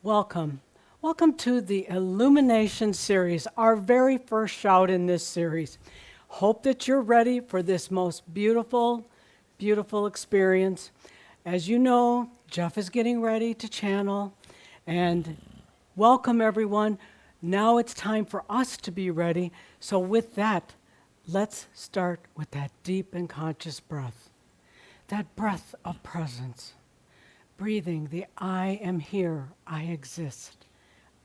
Welcome. Welcome to the Illumination series, our very first shout in this series. Hope that you're ready for this most beautiful, beautiful experience. As you know, Jeff is getting ready to channel, and welcome everyone. Now it's time for us to be ready. So with that, let's start with that deep and conscious breath. That breath of presence. Breathing the I am here, I exist.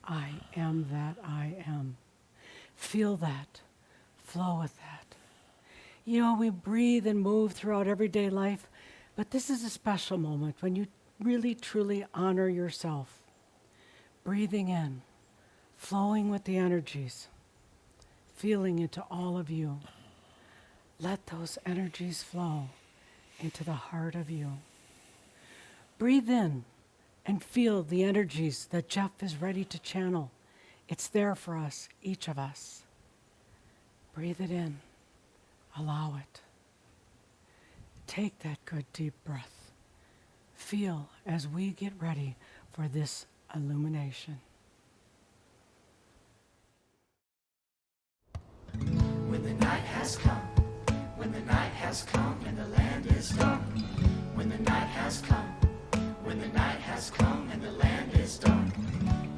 I am that I am. Feel that. Flow with that. You know, we breathe and move throughout everyday life, but this is a special moment when you really, truly honor yourself. Breathing in, flowing with the energies, feeling into all of you. Let those energies flow into the heart of you. Breathe in and feel the energies that Jeff is ready to channel. It's there for us, each of us. Breathe it in. Allow it. Take that good deep breath. Feel as we get ready for this illumination. When the night has come, when the night has come and the land is dark, when the night has come, when the night has come and the land is dark,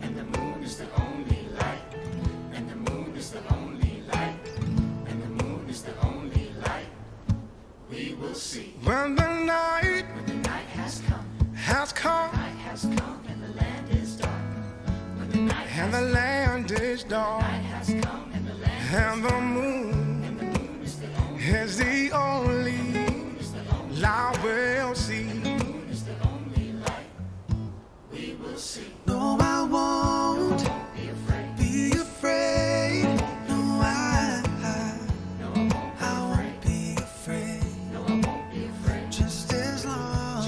and the moon is the only light, and the moon is the only light, and the moon is the only light, we will see. When the night has come, night has come and the land is dark. When the night and the land is dark, night has come and the land and the moon is the only is the only light we'll see. No, I won't be afraid. No, I won't be afraid. No, I won't be afraid. Just as long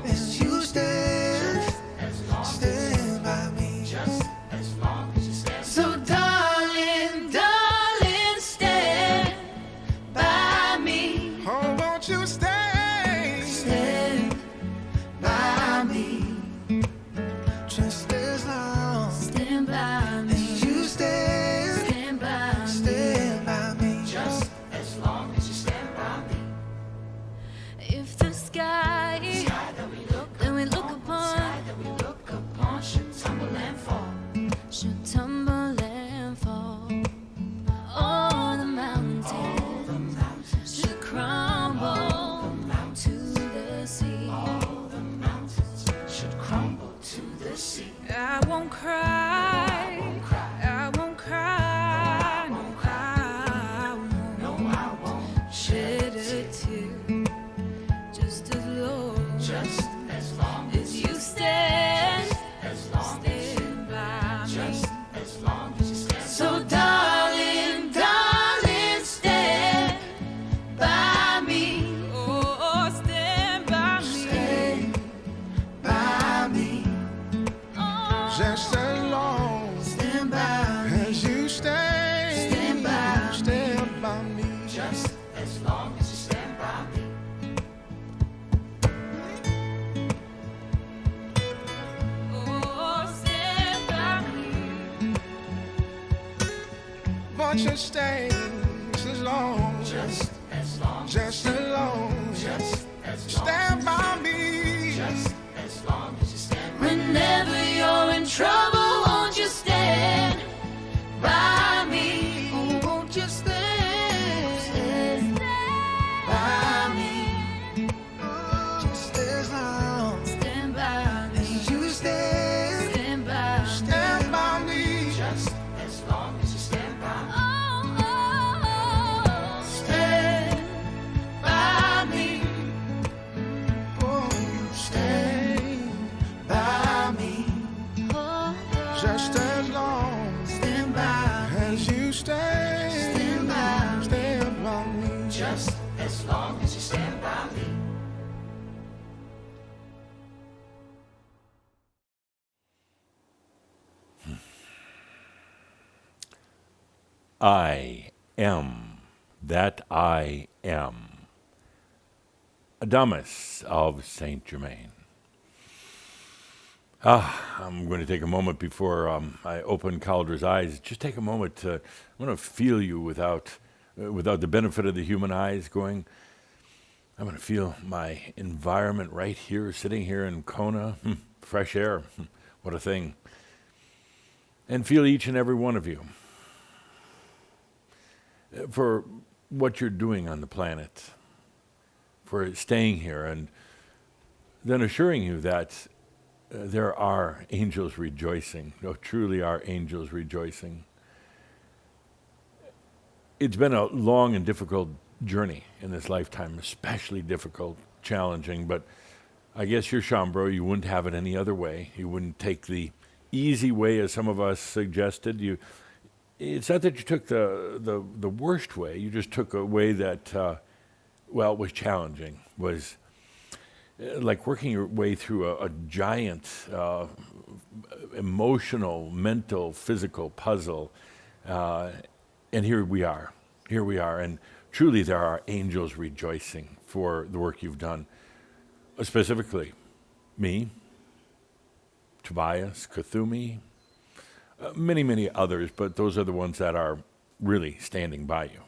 as you stand by me. Just as long as you stand. So darling, darling, stand by me. Oh, won't you stay? Stand by me. Just as long stand by me. As you stand by me. Just as long as you stand by me. If the sky That we look upon should tumble and fall. should tumble and fall, all the mountains should crumble to the sea. All the mountains should crumble to the sea. I won't cry, I won't cry, No, I won't shed a tear, just as long just as long as you stand by me. just as long as you stand. So darling, darling, stand by me. Oh, stand by me. Stand by me. Oh, Just as long Stand by me. as you Stand by me. stand by me. Just as long as you stand by me. oh, stand by me. Won't you stay as long, Just as long. just as long, Just as long. stand by me. Just as long as you stand by me. Whenever you're in trouble, won't you stand by me? Oh, won't you stand by me? Just as long Stand by me. as you stand. Stand by me. Stand by me. Just as long as you stand by me. Oh, oh, oh. Stand by me. Oh, you stand by me. Oh, oh. Just as long Stand by me. as you Stand by me. stand by me. Just as long as you stand by me. I am that I am. Adamus of Saint Germain. I'm going to take a moment before I open Calder's eyes. Just take a moment to, I want to feel you without the benefit of the human eyes going. I'm going to feel my environment right here, sitting here in Kona. Fresh air. What a thing. And feel each and every one of you for what you're doing on the planet, for staying here, and then assuring you that there are angels rejoicing. No, truly are angels rejoicing. It's been a long and difficult journey in this lifetime, especially difficult, challenging, but I guess you're Shambro, you wouldn't have it any other way. You wouldn't take the easy way, as some of us suggested. It's not that you took the worst way, you just took a way that, was challenging, was like working your way through a giant emotional, mental, physical puzzle. And here we are, and truly there are angels rejoicing for the work you've done. Specifically, me, Tobias, Kathumi, many, many others, but those are the ones that are really standing by you.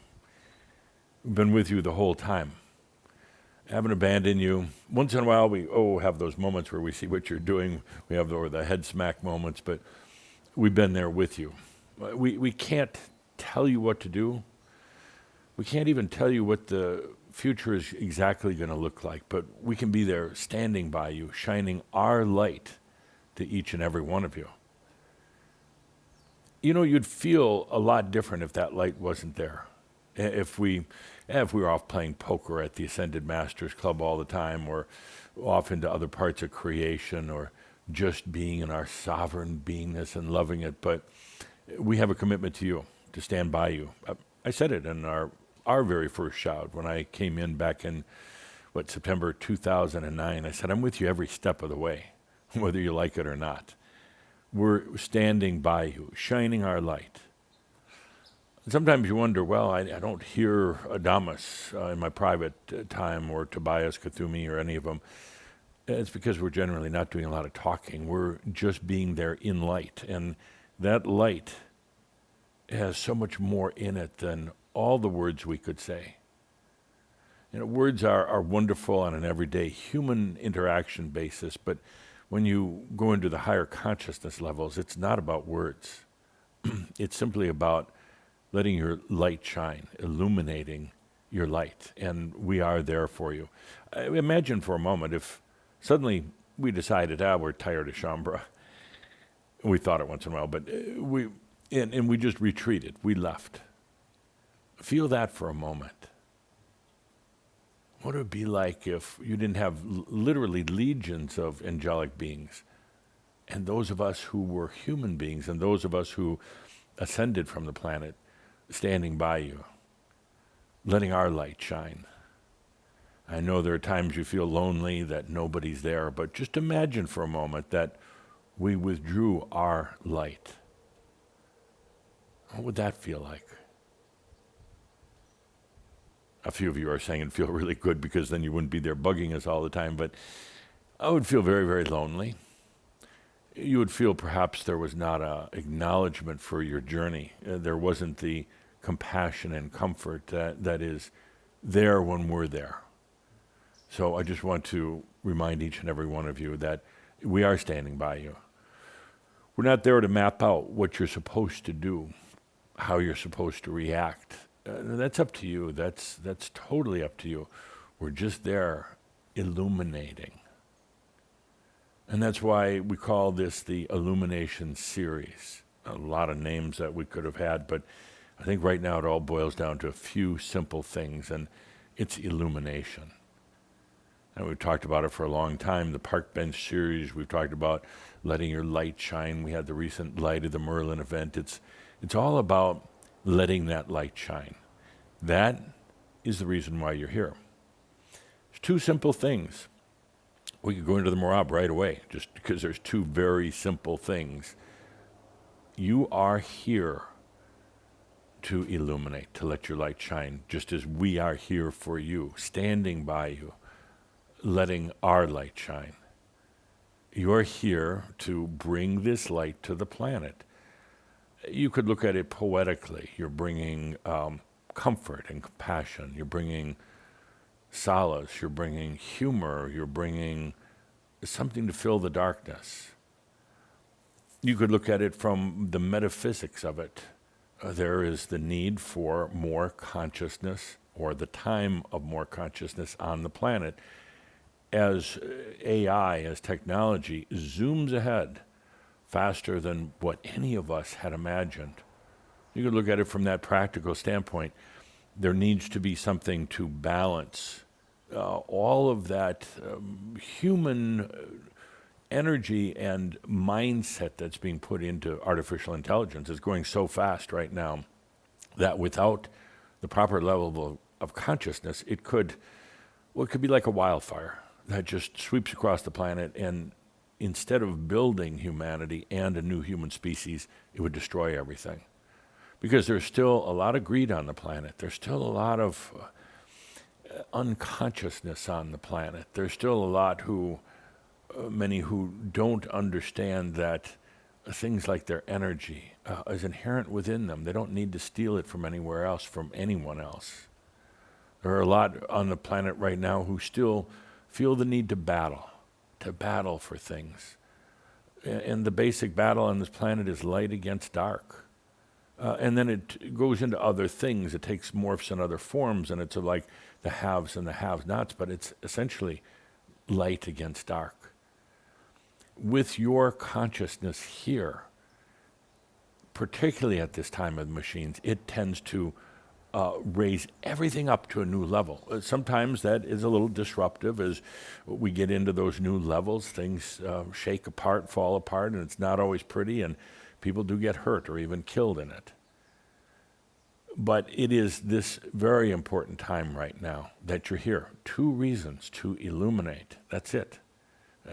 We've been with you the whole time. Haven't abandoned you. Once in a while, we have those moments where we see what you're doing. We have the head smack moments, but we've been there with you. We can't tell you what to do. We can't even tell you what the future is exactly going to look like, but we can be there standing by you, shining our light to each and every one of you. You know, you'd feel a lot different if that light wasn't there. If we were off playing poker at the Ascended Masters Club all the time, or off into other parts of creation, or just being in our sovereign beingness and loving it, but we have a commitment to you, to stand by you. I said it in our very first shout when I came in back in, September 2009. I said, I'm with you every step of the way, whether you like it or not. We're standing by you, shining our light. Sometimes you wonder, I don't hear Adamus in my private time, or Tobias, Kathumi, or any of them. It's because we're generally not doing a lot of talking. We're just being there in light. And that light has so much more in it than all the words we could say. You know, words are wonderful on an everyday human interaction basis, but when you go into the higher consciousness levels, it's not about words. It's simply about letting your light shine, illuminating your light, and we are there for you. Imagine for a moment if suddenly we decided, we're tired of Shambra. We thought it once in a while, but we just retreated. We left. Feel that for a moment. What would it be like if you didn't have literally legions of angelic beings, and those of us who were human beings, and those of us who ascended from the planet, standing by you, letting our light shine? I know there are times you feel lonely, that nobody's there, but just imagine for a moment that we withdrew our light. What would that feel like? A few of you are saying it'd feel really good because then you wouldn't be there bugging us all the time, but I would feel very, very lonely. You would feel perhaps there was not an acknowledgement for your journey. There wasn't the compassion and comfort that is there when we're there. So I just want to remind each and every one of you that we are standing by you. We're not there to map out what you're supposed to do, how you're supposed to react. That's up to you. That's totally up to you. We're just there illuminating. And that's why we call this the Illumination series. A lot of names that we could have had, but I think right now it all boils down to a few simple things, and it's illumination. And we've talked about it for a long time. The Park Bench series, we've talked about letting your light shine. We had the recent Light of the Merlin event. It's all about letting that light shine. That is the reason why you're here. There's two simple things. We could go into the Marab right away, just because there's two very simple things. You are here to illuminate, to let your light shine, just as we are here for you, standing by you, letting our light shine. You're here to bring this light to the planet. You could look at it poetically. You're bringing comfort and compassion. You're bringing solace. You're bringing humor. You're bringing something to fill the darkness. You could look at it from the metaphysics of it. There is the need for more consciousness, or the time of more consciousness on the planet. As AI, as technology, zooms ahead faster than what any of us had imagined. You could look at it from that practical standpoint. There needs to be something to balance all of that human energy and mindset that's being put into artificial intelligence. Is going so fast right now that without the proper level of consciousness, it could be like a wildfire that just sweeps across the planet, and instead of building humanity and a new human species, it would destroy everything. Because there's still a lot of greed on the planet. There's still a lot of unconsciousness on the planet. There's still a lot many who don't understand that things like their energy is inherent within them. They don't need to steal it from anywhere else, from anyone else. There are a lot on the planet right now who still feel the need to battle for things. And the basic battle on this planet is light against dark. And then it goes into other things. It takes morphs and other forms, and it's like the haves and the have-nots, but it's essentially light against dark. With your consciousness here, particularly at this time of machines, it tends to raise everything up to a new level. Sometimes that is a little disruptive as we get into those new levels. Things shake apart, fall apart, and it's not always pretty, and people do get hurt or even killed in it. But it is this very important time right now that you're here. 2 reasons to illuminate. That's it.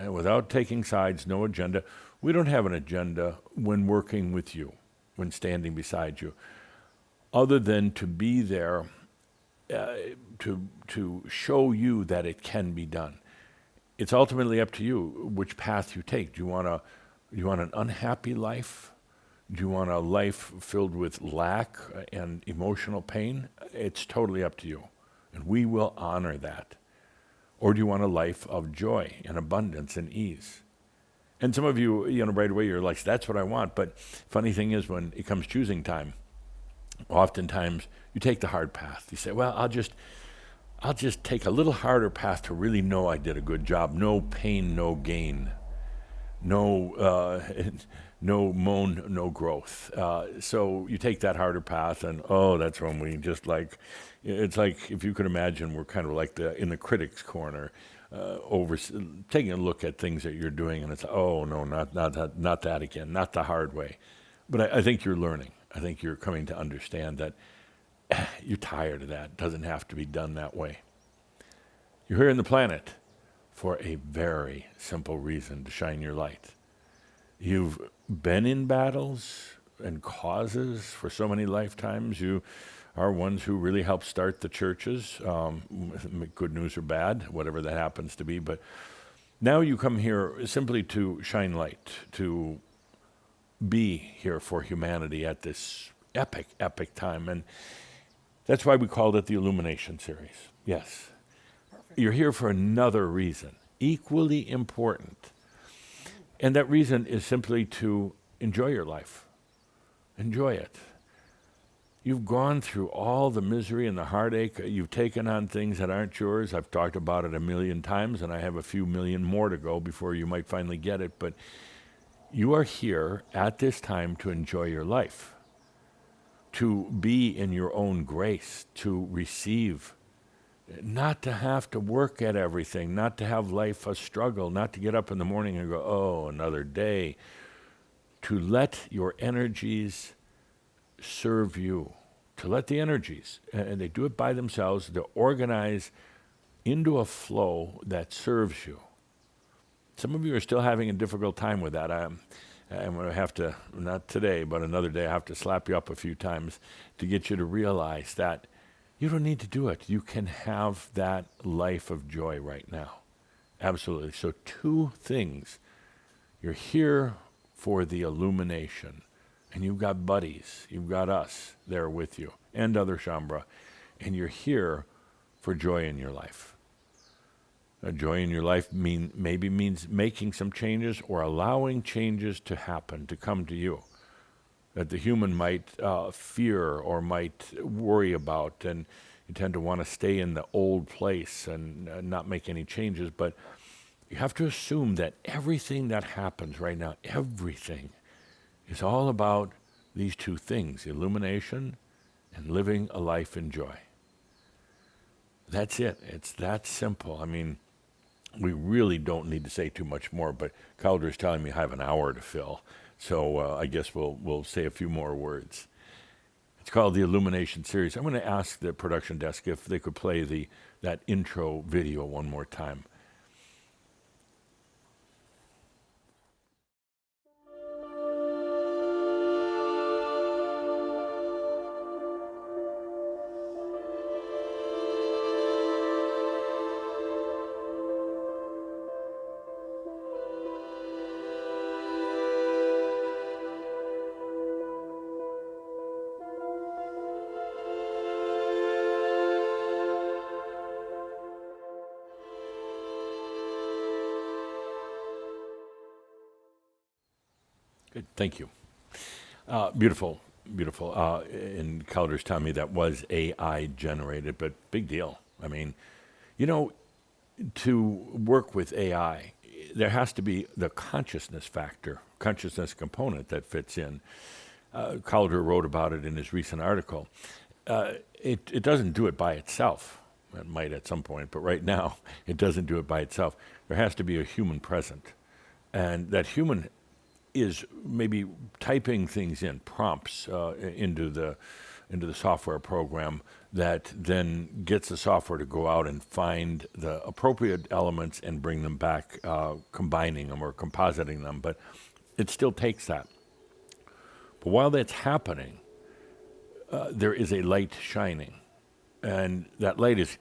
Without taking sides, no agenda. We don't have an agenda when working with you, when standing beside you, other than to be there to show you that it can be done. It's ultimately up to you which path you take. Do you want an unhappy life? Do you want a life filled with lack and emotional pain? It's totally up to you, and we will honor that. Or do you want a life of joy and abundance and ease? And some of you, right away you're like, that's what I want. But funny thing is, when it comes choosing time, oftentimes you take the hard path. You say, well, I'll just take a little harder path to really know I did a good job. No pain, no gain. No moan, no growth. So you take that harder path, and that's when we just like, it's like, if you could imagine, we're kind of like in the critics' corner, taking a look at things that you're doing, and it's, no, not that again, not the hard way. But I think you're learning. I think you're coming to understand that you're tired of that. It doesn't have to be done that way. You're here on the planet for a very simple reason: to shine your light. You've been in battles and causes for so many lifetimes. You are ones who really helped start the churches, good news or bad, whatever that happens to be. But now you come here simply to shine light, to be here for humanity at this epic, epic time. And that's why we called it the Illumination series. Yes. Perfect. You're here for another reason, equally important. And that reason is simply to enjoy your life. Enjoy it. You've gone through all the misery and the heartache. You've taken on things that aren't yours. I've talked about it 1,000,000 times, and I have a few million more to go before you might finally get it. But you are here at this time to enjoy your life, to be in your own grace, to receive, not to have to work at everything, not to have life a struggle, not to get up in the morning and go, another day, to let your energies serve you, to let the energies, and they do it by themselves, to organize into a flow that serves you. Some of you are still having a difficult time with that. I'm going to have to, not today, but another day, I have to slap you up a few times to get you to realize that you don't need to do it. You can have that life of joy right now. Absolutely. So 2 things You're here for the illumination. And you've got buddies, you've got us there with you, and other Shambra. And you're here for joy in your life. Joy in your life maybe means making some changes or allowing changes to happen, to come to you, that the human might fear or might worry about, and you tend to want to stay in the old place and not make any changes. But you have to assume that everything that happens right now, everything, is all about these two things, illumination and living a life in joy. That's it. It's that simple. I mean, we really don't need to say too much more, but Calder's telling me I have an hour to fill, so I guess we'll say a few more words. It's called the Illumination Series. I'm going to ask the production desk if they could play that intro video one more time. Good, thank you. Beautiful, beautiful. And Calder's telling me that was AI generated, but big deal. I mean, to work with AI, there has to be the consciousness factor, consciousness component that fits in. Calder wrote about it in his recent article. It doesn't do it by itself. It might at some point, but right now it doesn't do it by itself. There has to be a human present. And that human is maybe typing things in, prompts into the software program that then gets the software to go out and find the appropriate elements and bring them back, combining them or compositing them. But it still takes that. But while that's happening, there is a light shining. And that light is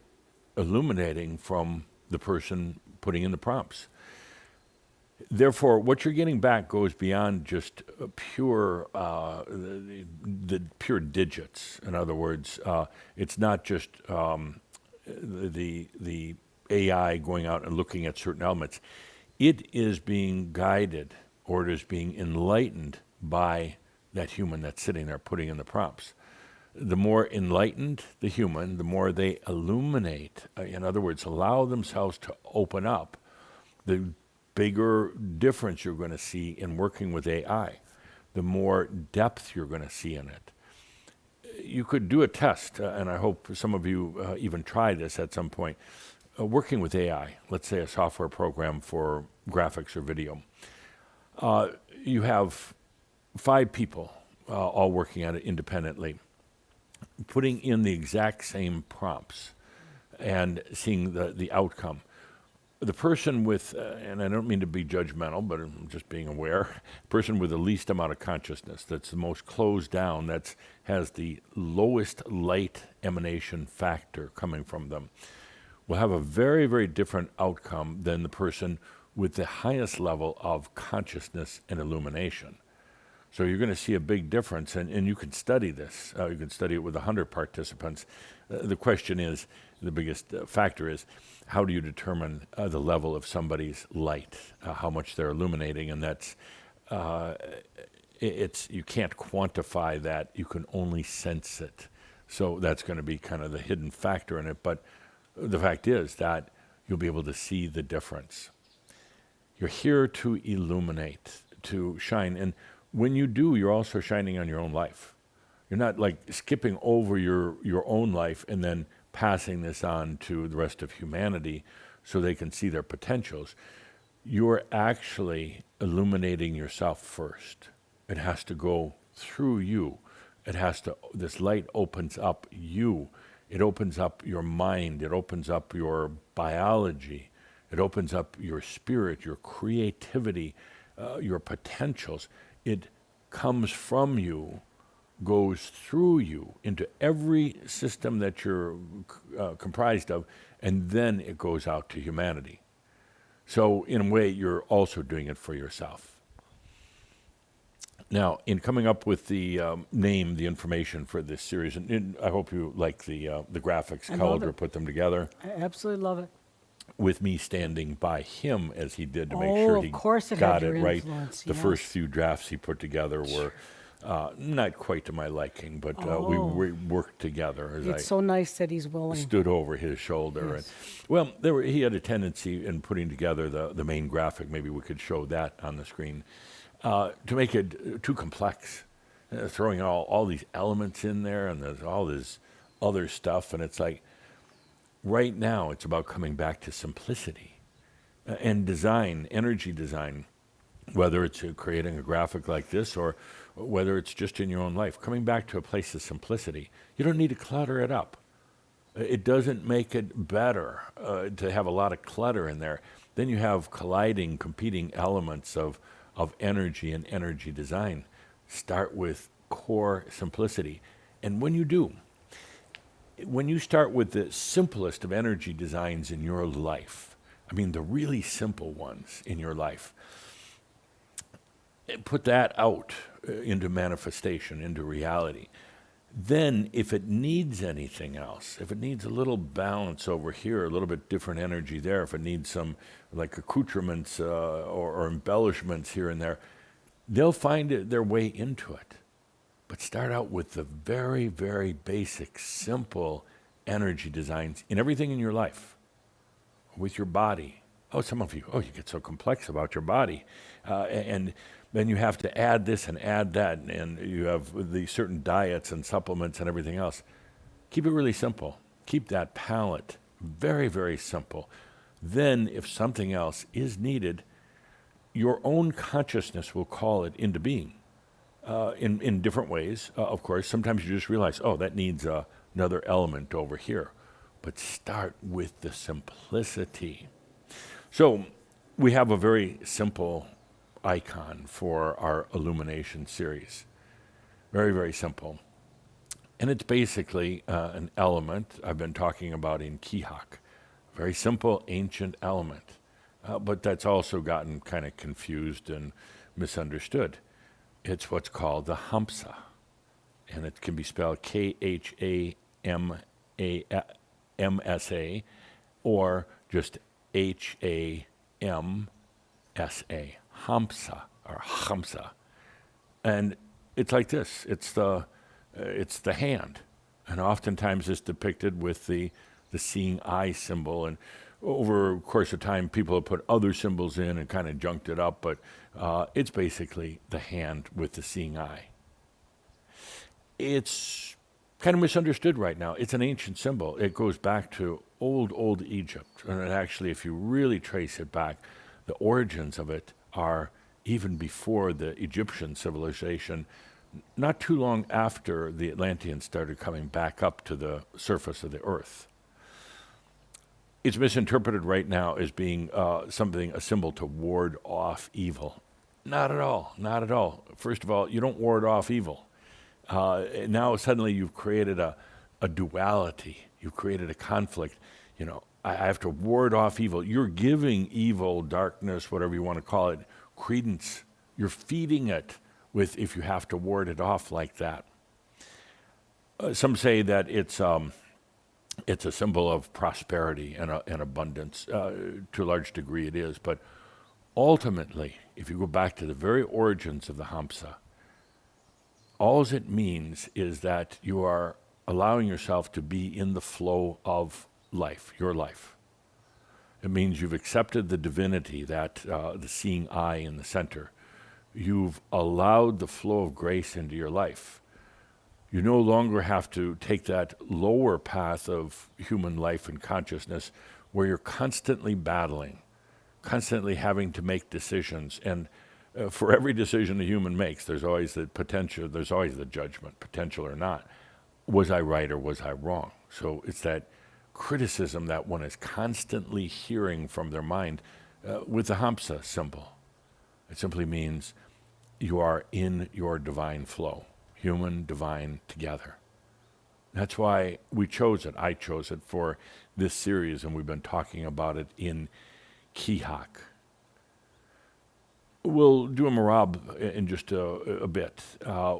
illuminating from the person putting in the prompts. Therefore, what you're getting back goes beyond just pure, the pure digits. In other words, it's not just the AI going out and looking at certain elements. It is being guided, or it is being enlightened by that human that's sitting there putting in the prompts. The more enlightened the human, the more they illuminate, in other words, allow themselves to open up, the bigger difference you're going to see in working with AI, the more depth you're going to see in it. You could do a test, and I hope some of you even try this at some point, working with AI, let's say a software program for graphics or video. You have 5 people all working at it independently, putting in the exact same prompts and seeing the outcome. The person with, and I don't mean to be judgmental, but I'm just being aware, person with the least amount of consciousness, that's the most closed down, has the lowest light emanation factor coming from them, will have a very, very different outcome than the person with the highest level of consciousness and illumination. So you're going to see a big difference, and you can study this. You can study it with 100 participants. The question is, the biggest factor is, how do you determine the level of somebody's light, how much they're illuminating? And that's, you can't quantify that. You can only sense it. So that's going to be kind of the hidden factor in it. But the fact is that you'll be able to see the difference. You're here to illuminate, to shine. And when you do, you're also shining on your own life. You're not like skipping over your own life and then passing this on to the rest of humanity so they can see their potentials. You're actually illuminating yourself first. It has to go through you. This light opens up you. It opens up your mind. It opens up your biology. It opens up your spirit, your creativity, your potentials. It comes from you, goes through you into every system that you're comprised of, and then it goes out to humanity. So in a way, you're also doing it for yourself. Now, in coming up with the name, the information for this series, and I hope you like the graphics, I love colored or it. put them together, I absolutely love it. with me standing by him as he did to make Oh, sure of he course it got had your it right. influence, The first yes. few drafts he put together were not quite to my liking, but we Oh. worked together as It's I so nice that he's willing. stood over his shoulder. Yes. And, well, he had a tendency in putting together the main graphic, maybe we could show that on the screen, to make it too complex, throwing all these elements in there, and there's all this other stuff, and it's like, right now it's about coming back to simplicity and design, energy design, whether it's creating a graphic like this or whether it's just in your own life, coming back to a place of simplicity. You don't need to clutter it up. It doesn't make it better to have a lot of clutter in there. Then you have colliding, competing elements of energy and energy design. Start with core simplicity. And when you do, when you start with the simplest of energy designs in your life, I mean the really simple ones in your life, put that out into manifestation, into reality. Then if it needs anything else, if it needs a little balance over here, a little bit different energy there, if it needs some like accoutrements or embellishments here and there, they'll find their way into it. But start out with the very, very basic, simple energy designs in everything in your life, with your body. Oh, some of you, you get so complex about your body. And then you have to add this and add that, and you have the certain diets and supplements and everything else. Keep it really simple. Keep that palette very, very simple. Then if something else is needed, your own consciousness will call it into being. In different ways, of course. Sometimes you just realize, that needs another element over here. But start with the simplicity. So we have a very simple icon for our Illumination series. Very, very simple. And it's basically an element I've been talking about in Kihak. Very simple, ancient element. But that's also gotten kind of confused and misunderstood. It's what's called the Hamsa, and it can be spelled Khamasa or just Hamsa, Hamsa or Hamsa, and it's like this. It's the hand, and oftentimes it's depicted with the seeing eye symbol. And over the course of time, people have put other symbols in and kind of junked it up, but it's basically the hand with the seeing eye. It's kind of misunderstood right now. It's an ancient symbol. It goes back to old Egypt. And actually, if you really trace it back, the origins of it are even before the Egyptian civilization, not too long after the Atlanteans started coming back up to the surface of the earth. It's misinterpreted right now as being a symbol to ward off evil. Not at all, not at all. First of all, you don't ward off evil. Now suddenly you've created a duality. You've created a conflict. I have to ward off evil. You're giving evil, darkness, whatever you want to call it, credence. You're feeding it if you have to ward it off like that. Some say that it's a symbol of prosperity and abundance. To a large degree it is. But ultimately, if you go back to the very origins of the Hamsa, all it means is that you are allowing yourself to be in the flow of life, your life. It means you've accepted the divinity, that the seeing eye in the center. You've allowed the flow of grace into your life. You no longer have to take that lower path of human life and consciousness where you're constantly battling, constantly having to make decisions. And for every decision a human makes, there's always the potential, there's always the judgment, potential or not. Was I right or was I wrong? So it's that criticism that one is constantly hearing from their mind with the Hamsa symbol. It simply means you are in your divine flow, human, divine, together. That's why we chose it. I chose it for this series, and we've been talking about it in Kihak. We'll do a marab in just a bit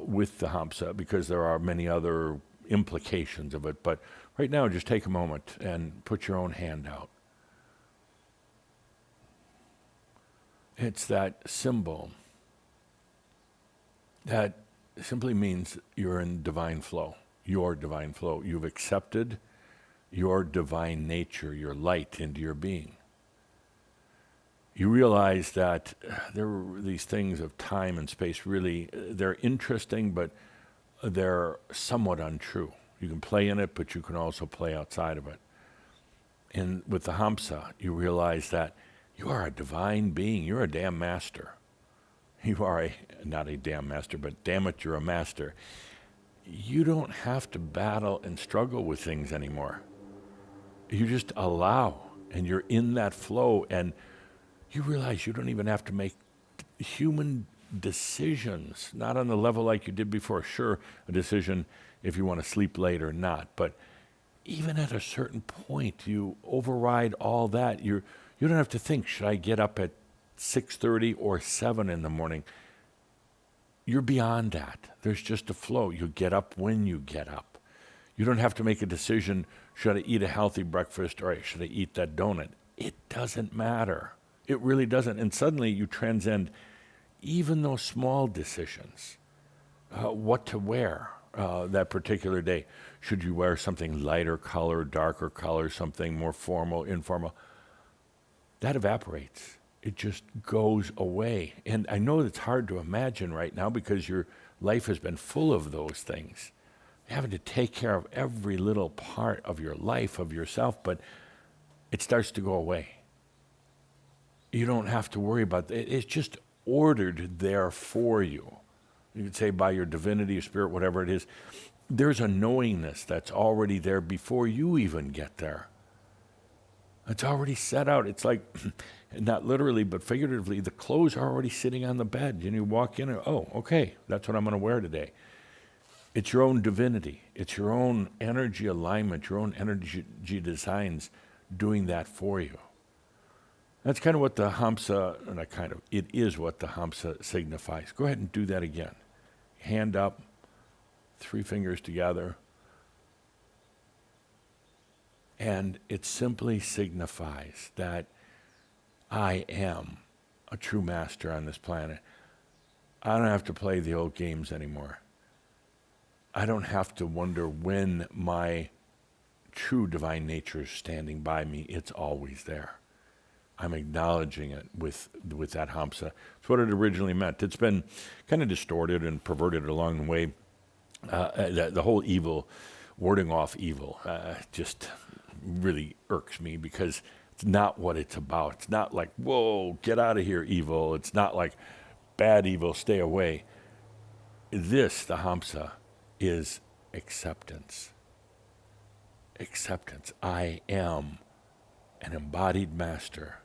with the Hamsa because there are many other implications of it. But right now, just take a moment and put your own hand out. It's that symbol that simply means you're in divine flow, your divine flow. You've accepted your divine nature, your light into your being. You realize that there are these things of time and space really, they're interesting, but they're somewhat untrue. You can play in it, but you can also play outside of it. And with the Hamsa, you realize that you are a divine being. You're a damn master. You are not a damn master, but damn it, you're a master. You don't have to battle and struggle with things anymore. You just allow, and you're in that flow, and you realize you don't even have to make human decisions, not on the level like you did before. Sure, a decision if you want to sleep late or not, but even at a certain point, you override all that. You don't have to think, should I get up at 6:30 or 7 in the morning? You're beyond that. There's just a flow. You get up when you get up. You don't have to make a decision, should I eat a healthy breakfast or should I eat that donut? It doesn't matter. It really doesn't. And suddenly you transcend even those small decisions. What to wear that particular day. Should you wear something lighter color, darker color, something more formal, informal? That evaporates. It just goes away. And I know it's hard to imagine right now because your life has been full of those things. Having to take care of every little part of your life, of yourself, but it starts to go away. You don't have to worry about it. It's just ordered there for you. You could say by your divinity, your spirit, whatever it is. There's a knowingness that's already there before you even get there. It's already set out. It's like, not literally, but figuratively, the clothes are already sitting on the bed. And you walk in and, oh, okay, that's what I'm going to wear today. It's your own divinity. It's your own energy alignment, your own energy designs doing that for you. That's kind of what the Hamsa, not kind of, it is what the Hamsa signifies. Go ahead and do that again. Hand up, 3 fingers together. And it simply signifies that I am a true master on this planet. I don't have to play the old games anymore. I don't have to wonder when my true divine nature is standing by me. It's always there. I'm acknowledging it with that Hamsa. It's what it originally meant. It's been kind of distorted and perverted along the way. The whole evil, warding off evil, just really irks me because it's not what it's about. It's not like, whoa, get out of here, evil. It's not like bad evil, stay away. This, the Hamsa, is acceptance. Acceptance. I am an embodied master.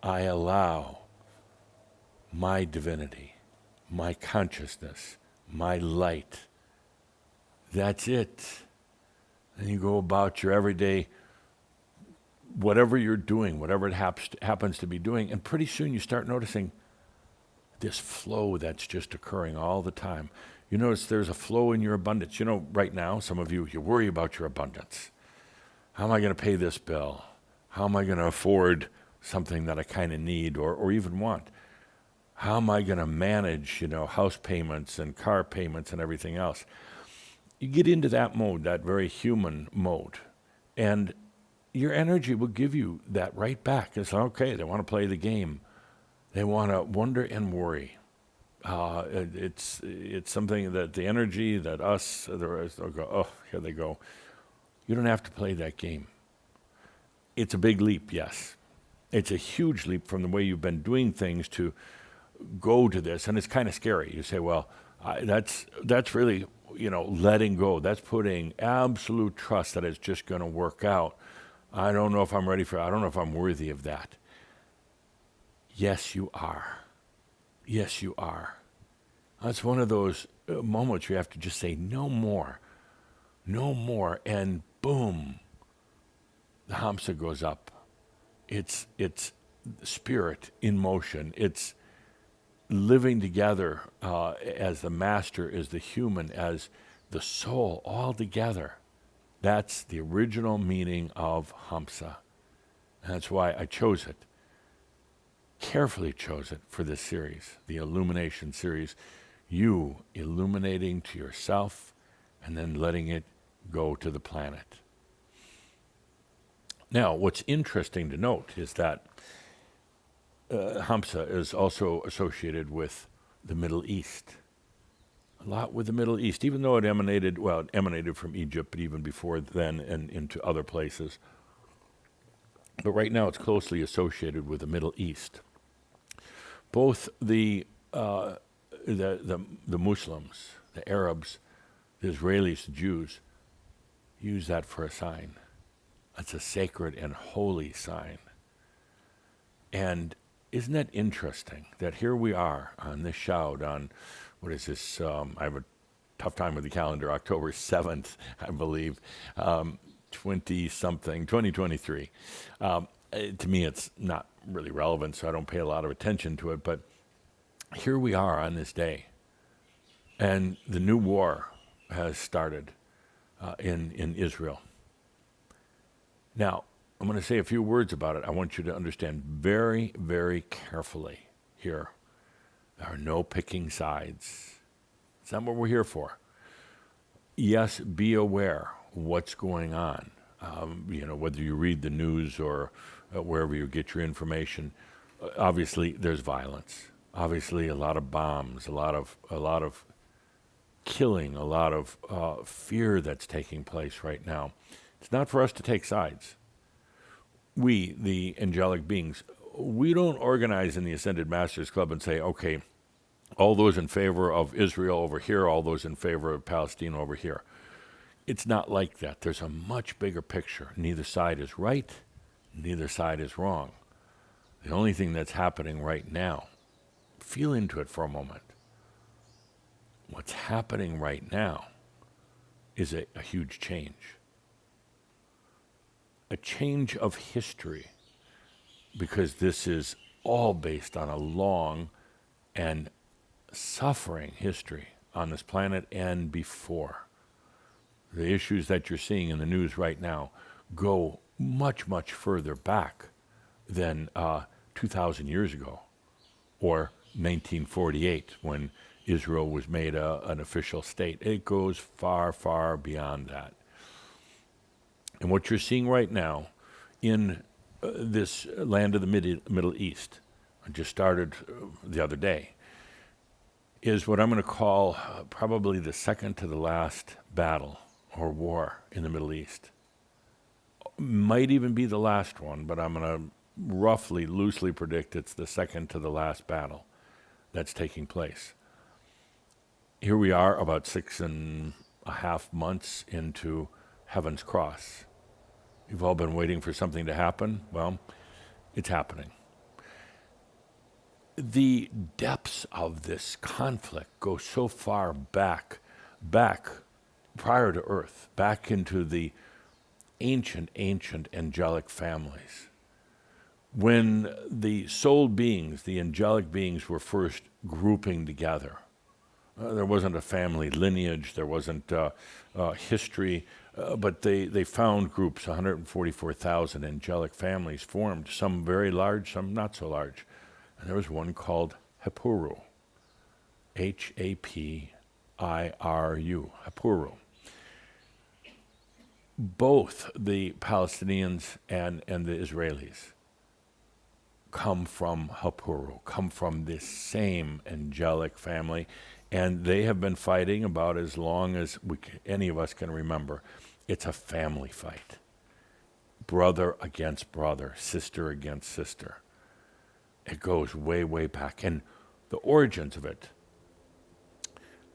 I allow my divinity, my consciousness, my light. That's it. And you go about your everyday, whatever you're doing, whatever it happens to be doing, and pretty soon you start noticing this flow that's just occurring all the time. You notice there's a flow in your abundance. You know, right now, some of you worry about your abundance. How am I going to pay this bill? How am I going to afford something that I kind of need or even want? How am I going to manage, house payments and car payments and everything else? You get into that mode, that very human mode, and your energy will give you that right back. It's okay, they want to play the game. They want to wonder and worry. It's something that the energy that us, the rest, they'll go, oh, here they go. You don't have to play that game. It's a big leap, yes. It's a huge leap from the way you've been doing things to go to this, and it's kind of scary. You say, well, that's really, letting go. That's putting absolute trust that it's just going to work out. I don't know if I'm ready for it. I don't know if I'm worthy of that. Yes, you are. Yes, you are. That's one of those moments you have to just say, no more. No more. And boom, the Hamsa goes up. It's spirit in motion. It's living together as the master is the human, as the soul, all together. That's the original meaning of Hamsa. And that's why I chose it. Carefully chose it for this series, the Illumination series. You illuminating to yourself and then letting it go to the planet. Now, what's interesting to note is that Hamsa is also associated with the Middle East. A lot with the Middle East, even though it emanated from Egypt, but even before then and into other places. But right now it's closely associated with the Middle East. Both the Muslims, the Arabs, the Israelis, the Jews, use that for a sign. It's a sacred and holy sign. And isn't that interesting that here we are on this Shoud on, what is this, I have a tough time with the calendar, October 7th, I believe, 2023. To me, it's not really relevant, so I don't pay a lot of attention to it, but here we are on this day. And the new war has started in Israel. Now, I'm going to say a few words about it. I want you to understand very, very carefully here. There are no picking sides. It's not what we're here for. Yes, be aware what's going on. Whether you read the news or wherever you get your information, obviously there's violence. Obviously, a lot of bombs, a lot of killing, a lot of fear that's taking place right now. It's not for us to take sides. We, the angelic beings, we don't organize in the Ascended Masters Club and say, okay, all those in favor of Israel over here, all those in favor of Palestine over here. It's not like that. There's a much bigger picture. Neither side is right, neither side is wrong. The only thing that's happening right now, feel into it for a moment. What's happening right now is a huge change. A change of history, because this is all based on a long and suffering history on this planet and before. The issues that you're seeing in the news right now go much, much further back than 2,000 years ago or 1948 when Israel was made an official state. It goes far, far beyond that. And what you're seeing right now in this land of the Middle East, I just started the other day, is what I'm going to call probably the second to the last battle or war in the Middle East. Might even be the last one, but I'm going to roughly, loosely predict it's the second to the last battle that's taking place. Here we are about 6.5 months into Heaven's Cross. You've all been waiting for something to happen. Well, it's happening. The depths of this conflict go so far back prior to Earth, back into the ancient angelic families. When the soul beings, the angelic beings, were first grouping together, there wasn't a family lineage, there wasn't history, but they found groups, 144,000 angelic families formed, some very large, some not so large. And there was one called Hapiru, Hapiru, Hapiru. Both the Palestinians and the Israelis come from Hapiru, come from this same angelic family, and they have been fighting about as long as any of us can remember. It's a family fight. Brother against brother, sister against sister. It goes way, way back. And the origins of it,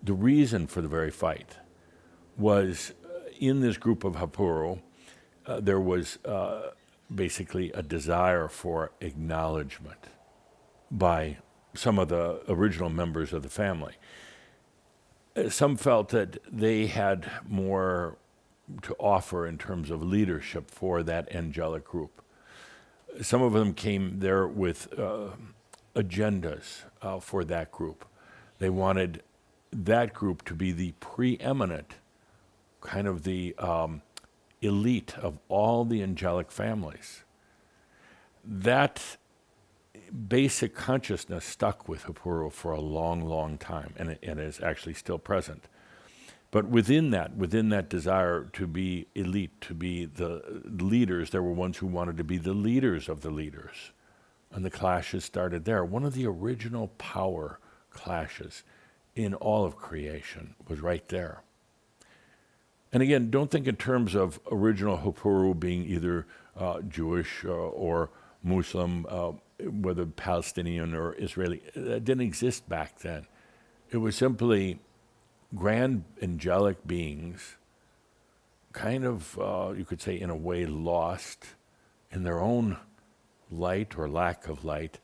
the reason for the very fight was in this group of Hapiru, there was basically a desire for acknowledgement by some of the original members of the family. Some felt that they had more to offer in terms of leadership for that angelic group. Some of them came there with agendas for that group. They wanted that group to be the preeminent, kind of the elite of all the angelic families. That basic consciousness stuck with Hapuru for a long, long time, and it is actually still present. But within that desire to be elite, to be the leaders, there were ones who wanted to be the leaders of the leaders. And the clashes started there. One of the original power clashes in all of creation was right there. And again, don't think in terms of original Hapuru being either Jewish or Muslim, whether Palestinian or Israeli. That didn't exist back then. It was simply grand angelic beings, kind of, you could say in a way, lost in their own light or lack of light,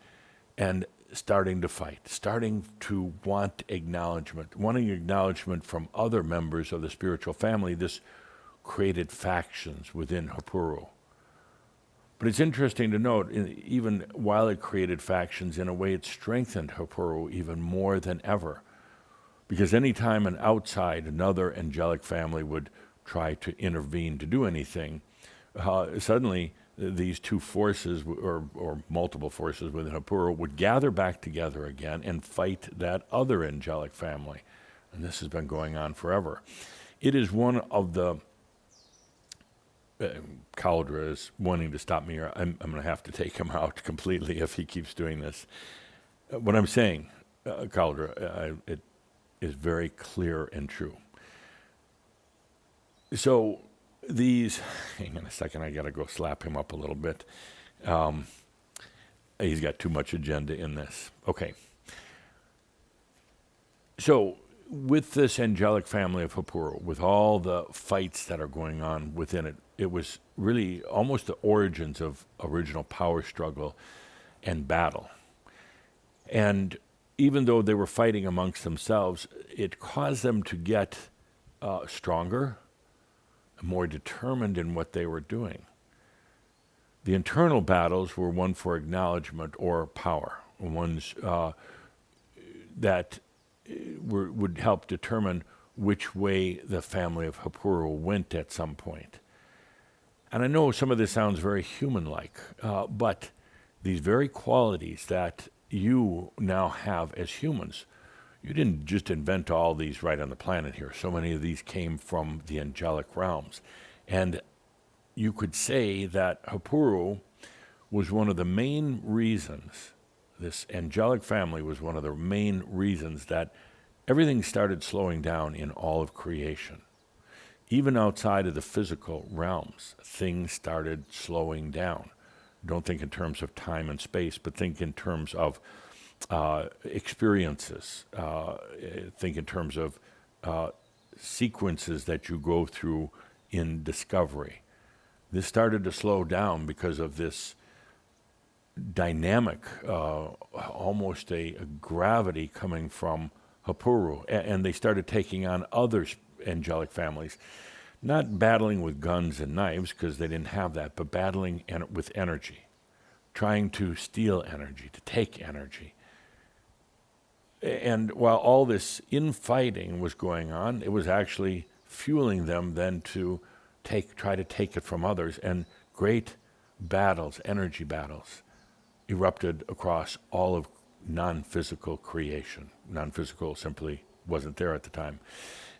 and starting to fight, starting to want acknowledgement, wanting acknowledgement from other members of the spiritual family. This created factions within Hapuru. But it's interesting to note, even while it created factions, in a way it strengthened Hapuru even more than ever. Because any time another angelic family would try to intervene to do anything, suddenly these two forces, or multiple forces within Hapuru, would gather back together again and fight that other angelic family. And this has been going on forever. It is one of the... Caldra is wanting to stop me, or I'm going to have to take him out completely if he keeps doing this. What I'm saying, Caldra, it is very clear and true. So these, hang on a second, I got to go slap him up a little bit. He's got too much agenda in this. Okay. So with this angelic family of Hapuru, with all the fights that are going on within it, it was really almost the origins of original power struggle and battle. And even though they were fighting amongst themselves, it caused them to get stronger, more determined in what they were doing. The internal battles were one for acknowledgement or power, ones that would help determine which way the family of Hapuru went at some point. And I know some of this sounds very human-like, but these very qualities that you now have as humans, you didn't just invent all these right on the planet here. So many of these came from the angelic realms. And you could say that Hapuru was one of the main reasons, this angelic family was one of the main reasons that everything started slowing down in all of creation. Even outside of the physical realms, things started slowing down. Don't think in terms of time and space, but think in terms of experiences. Think in terms of sequences that you go through in discovery. This started to slow down because of this dynamic, almost a gravity coming from Hapuru, and they started taking on other angelic families, not battling with guns and knives because they didn't have that, but battling with energy, trying to steal energy, to take energy. And while all this infighting was going on, it was actually fueling them then to try to take it from others, and great battles, energy battles, erupted across all of non-physical creation. Non-physical simply wasn't there at the time.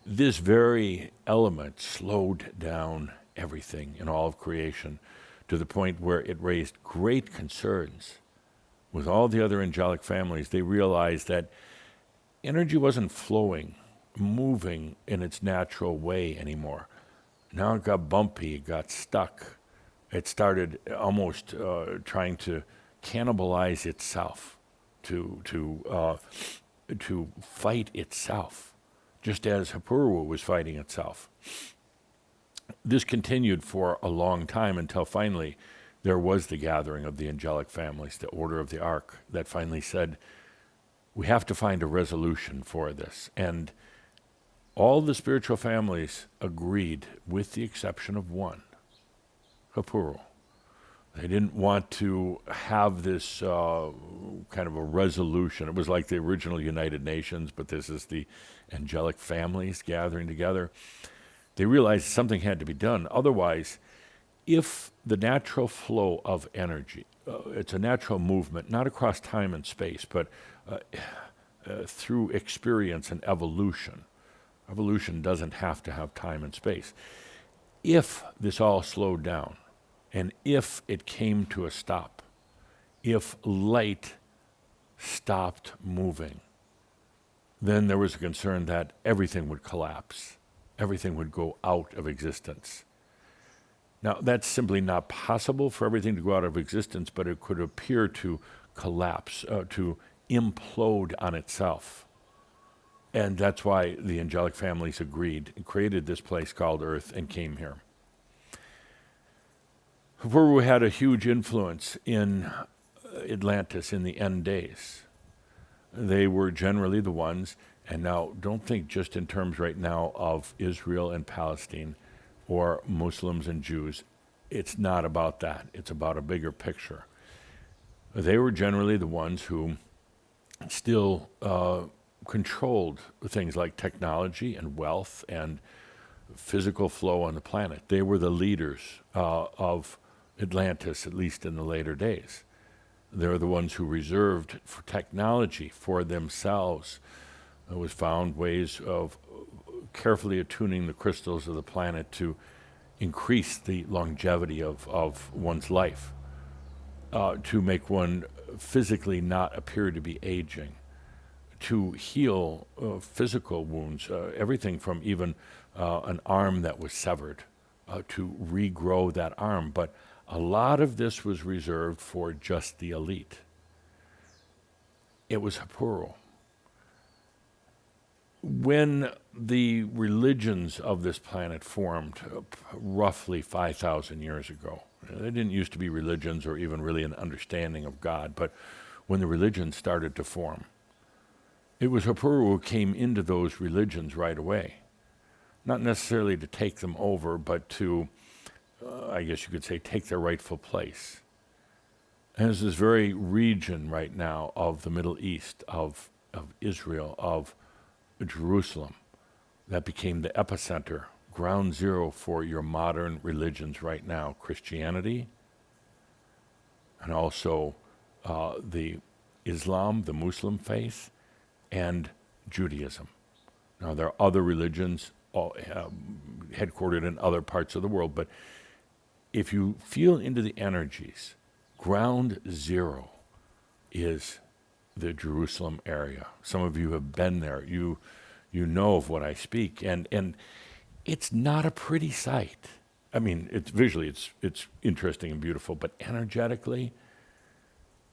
This very element slowed down everything in all of creation to the point where it raised great concerns with all the other angelic families. They realized that energy wasn't flowing, moving in its natural way anymore. Now it got bumpy, it got stuck. It started almost trying to cannibalize itself, to fight itself, just as Hapuru was fighting itself. This continued for a long time until finally there was the gathering of the angelic families, the Order of the Ark, that finally said, we have to find a resolution for this. And all the spiritual families agreed, with the exception of one, Hapuru, They didn't want to have this kind of a resolution. It was like the original United Nations, but this is the angelic families gathering together. They realized something had to be done. Otherwise, if the natural flow of energy, it's a natural movement, not across time and space, but through experience and evolution. Evolution doesn't have to have time and space. If this all slowed down, and if it came to a stop, if light stopped moving, then there was a concern that everything would collapse. Everything would go out of existence. Now, that's simply not possible for everything to go out of existence, but it could appear to collapse, to implode on itself. And that's why the angelic families agreed and created this place called Earth and came here. Hapu had a huge influence in Atlantis in the end days. They were generally the ones, and now don't think just in terms right now of Israel and Palestine or Muslims and Jews. It's not about that. It's about a bigger picture. They were generally the ones who still controlled things like technology and wealth and physical flow on the planet. They were the leaders of Atlantis, at least in the later days. They're the ones who reserved for technology for themselves. It was found ways of carefully attuning the crystals of the planet to increase the longevity of one's life, to make one physically not appear to be aging, to heal physical wounds, everything from even an arm that was severed, to regrow that arm. But a lot of this was reserved for just the elite. It was Hapu. When the religions of this planet formed roughly 5,000 years ago, they didn't used to be religions or even really an understanding of God, but when the religions started to form, it was Hapu who came into those religions right away. Not necessarily to take them over, but to I guess you could say, take their rightful place. And there's this very region right now of the Middle East, of Israel, of Jerusalem, that became the epicenter, ground zero for your modern religions right now, Christianity, and also the Islam, the Muslim faith, and Judaism. Now, there are other religions headquartered in other parts of the world, but if you feel into the energies, ground zero is the Jerusalem area. Some of you have been there. You know of what I speak, and it's not a pretty sight. I mean, it's visually it's interesting and beautiful, but energetically,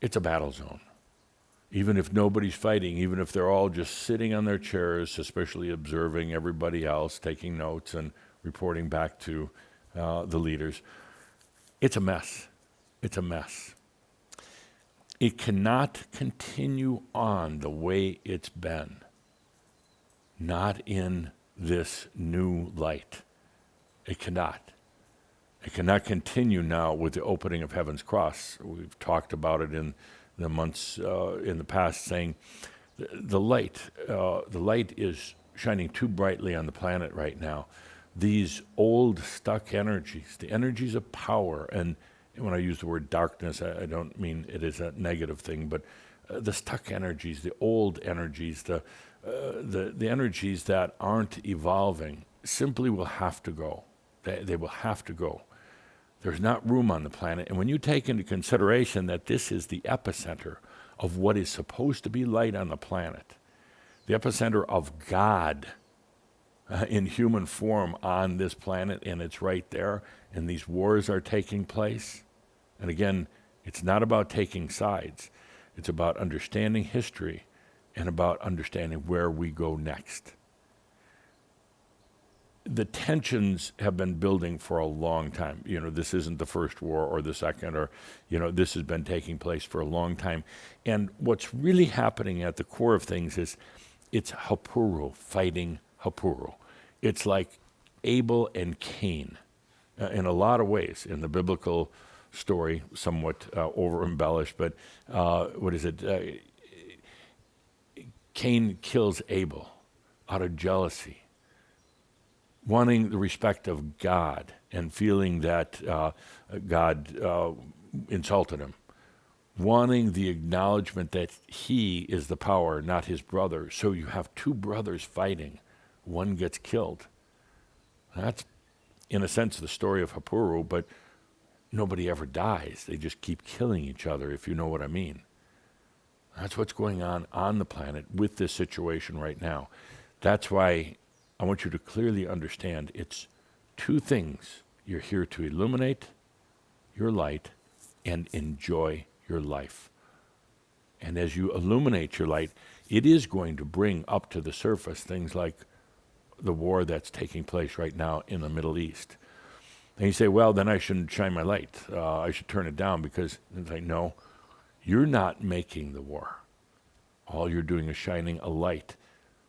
it's a battle zone. Even if nobody's fighting, even if they're all just sitting on their chairs, especially observing everybody else, taking notes and reporting back to the leaders, it's a mess. It's a mess. It cannot continue on the way it's been, not in this new light. It cannot. It cannot continue now with the opening of Heaven's Cross. We've talked about it in the months in the past, saying the light is shining too brightly on the planet right now. These old stuck energies, the energies of power, and when I use the word darkness, I don't mean it is a negative thing, but the stuck energies, the old energies, the energies that aren't evolving simply will have to go. They will have to go. There's not room on the planet. And when you take into consideration that this is the epicenter of what is supposed to be light on the planet, the epicenter of God in human form on this planet, and it's right there, and these wars are taking place. And again, it's not about taking sides. It's about understanding history and about understanding where we go next. The tensions have been building for a long time. You know, this isn't the first war or the second, or, you know, this has been taking place for a long time. And what's really happening at the core of things is it's Hapu fighting Hapu. It's like Abel and Cain in a lot of ways in the biblical story, somewhat over embellished, but what is it? Cain kills Abel out of jealousy, wanting the respect of God and feeling that God insulted him, wanting the acknowledgement that he is the power, not his brother. So you have two brothers fighting. One gets killed. That's, in a sense, the story of Hapuru, but nobody ever dies. They just keep killing each other, if you know what I mean. That's what's going on the planet with this situation right now. That's why I want you to clearly understand it's two things. You're here to illuminate your light and enjoy your life. And as you illuminate your light, it is going to bring up to the surface things like the war that's taking place right now in the Middle East. And you say, well, then I shouldn't shine my light. I should turn it down because it's like, no, you're not making the war. All you're doing is shining a light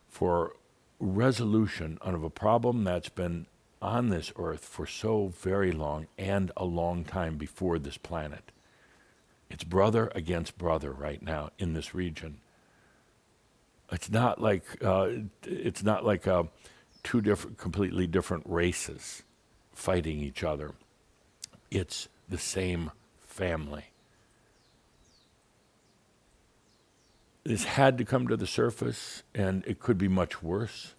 for resolution of a problem that's been on this earth for so very long and a long time before this planet. It's brother against brother right now in this region. It's not like two completely different races fighting each other. It's the same family. This had to come to the surface, and it could be much worse.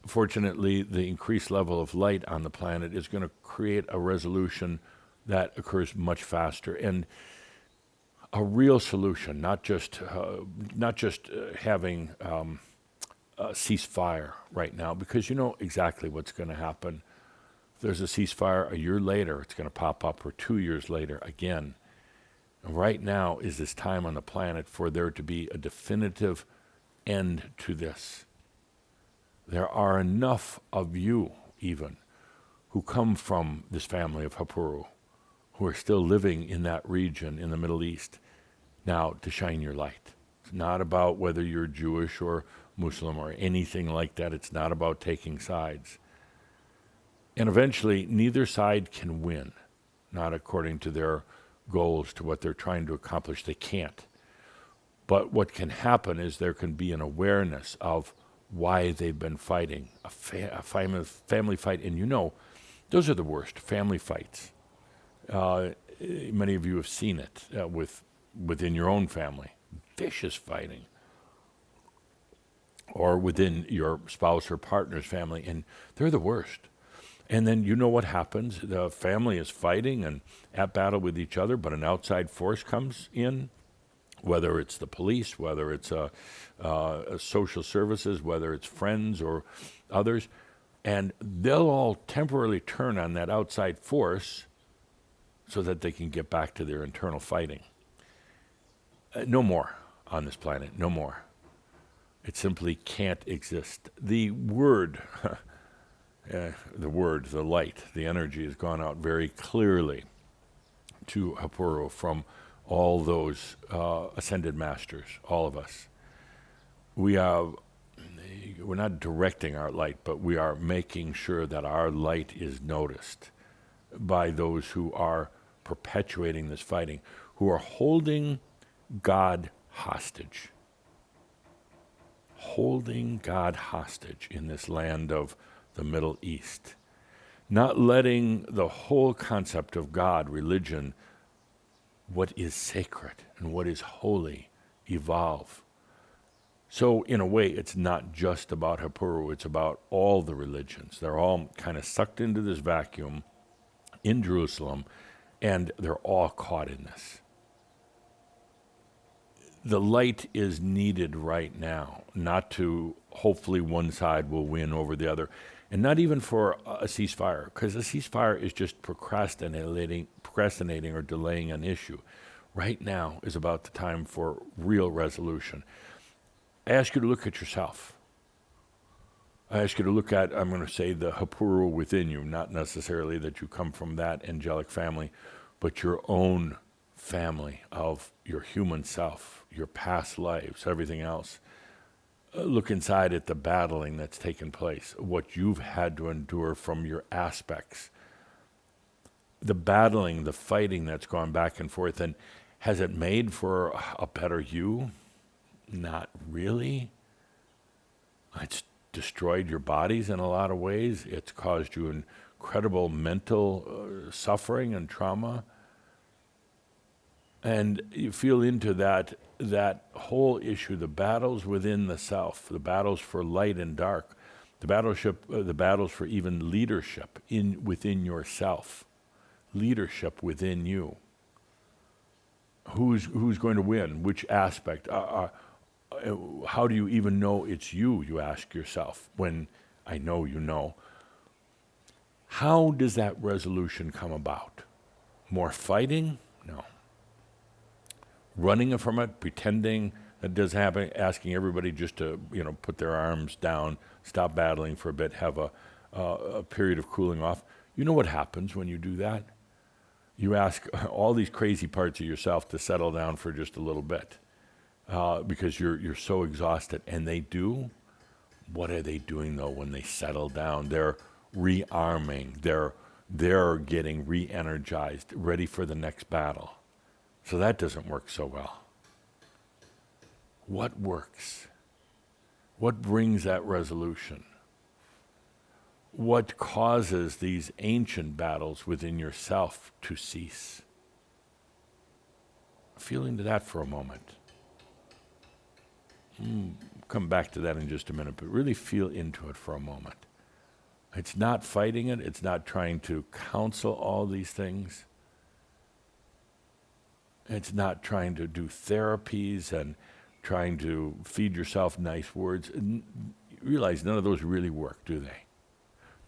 Fortunately, the increased level of light on the planet is going to create a resolution that occurs much faster, and a real solution, not just having a ceasefire right now, because you know exactly what's going to happen. If there's a ceasefire a year later, it's going to pop up, or 2 years later again. And right now is this time on the planet for there to be a definitive end to this. There are enough of you, even, who come from this family of Hapuru, who are still living in that region in the Middle East, now to shine your light. It's not about whether you're Jewish or Muslim or anything like that. It's not about taking sides. And eventually, neither side can win, not according to their goals, to what they're trying to accomplish. They can't. But what can happen is there can be an awareness of why they've been fighting, a family fight. And you know, those are the worst, family fights. Many of you have seen it within your own family, vicious fighting, or within your spouse or partner's family, and they're the worst. And then you know what happens. The family is fighting and at battle with each other, but an outside force comes in, whether it's the police, whether it's social services, whether it's friends or others, and they'll all temporarily turn on that outside force so that they can get back to their internal fighting. No more on this planet, no more. It simply can't exist. The word, the light, the energy has gone out very clearly to Hapuru from all those ascended masters, all of us. We're not directing our light, but we are making sure that our light is noticed by those who are perpetuating this fighting, who are holding God hostage. Holding God hostage in this land of the Middle East. Not letting the whole concept of God, religion, what is sacred and what is holy, evolve. So in a way, it's not just about Hapuru, it's about all the religions. They're all kind of sucked into this vacuum in Jerusalem, and they're all caught in this. The light is needed right now, not to hopefully one side will win over the other, and not even for a ceasefire, because a ceasefire is just procrastinating or delaying an issue. Right now is about the time for real resolution. I ask you to look at yourself. I ask you to look at, I'm going to say, the Hapuru within you, not necessarily that you come from that angelic family, but your own family of your human self, your past lives, everything else. Look inside at the battling that's taken place, what you've had to endure from your aspects. the battling, the fighting that's gone back and forth, and has it made for a better you? Not really. It's destroyed your bodies in a lot of ways. It's caused you incredible mental suffering and trauma. And you feel into that whole issue, the battles within the self, the battles for light and dark, the battles for even leadership within yourself, leadership within you. Who's going to win? Which aspect? How do you even know it's you? You ask yourself. When I know you know. How does that resolution come about? More fighting? No. Running from it, pretending that doesn't happen, asking everybody just to, put their arms down, stop battling for a bit, have a period of cooling off. You know what happens when you do that? You ask all these crazy parts of yourself to settle down for just a little bit because you're so exhausted. And they do. What are they doing, though, when they settle down? They're rearming. They're getting re-energized, ready for the next battle. So that doesn't work so well. What works? What brings that resolution? What causes these ancient battles within yourself to cease? Feel into that for a moment. Come back to that in just a minute, but really feel into it for a moment. It's not fighting it. It's not trying to counsel all these things. It's not trying to do therapies and trying to feed yourself nice words. You realize none of those really work, do they?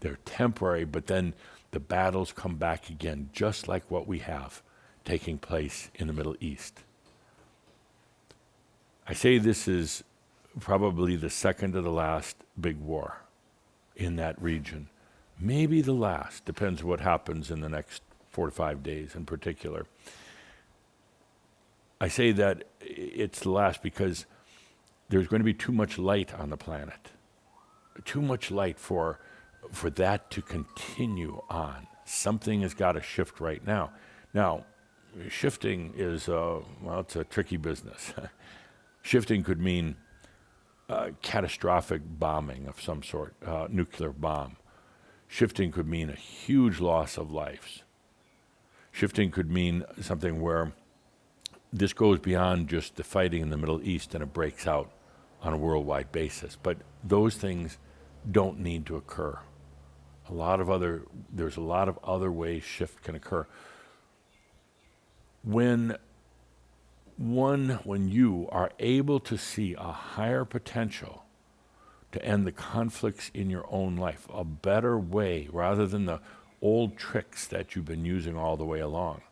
They're temporary, but then the battles come back again, just like what we have taking place in the Middle East. I say this is probably the second to the last big war in that region. Maybe the last, depends what happens in the next 4 to 5 days in particular. I say that it's the last because there's going to be too much light on the planet. Too much light for that to continue on. Something has got to shift right now. Now, shifting is, it's a tricky business. Shifting could mean catastrophic bombing of some sort, nuclear bomb. Shifting could mean a huge loss of lives. Shifting could mean something where this goes beyond just the fighting in the Middle East and it breaks out on a worldwide basis. But those things don't need to occur. There's a lot of other ways shift can occur. When you are able to see a higher potential to end the conflicts in your own life, a better way rather than the old tricks that you've been using all the way along.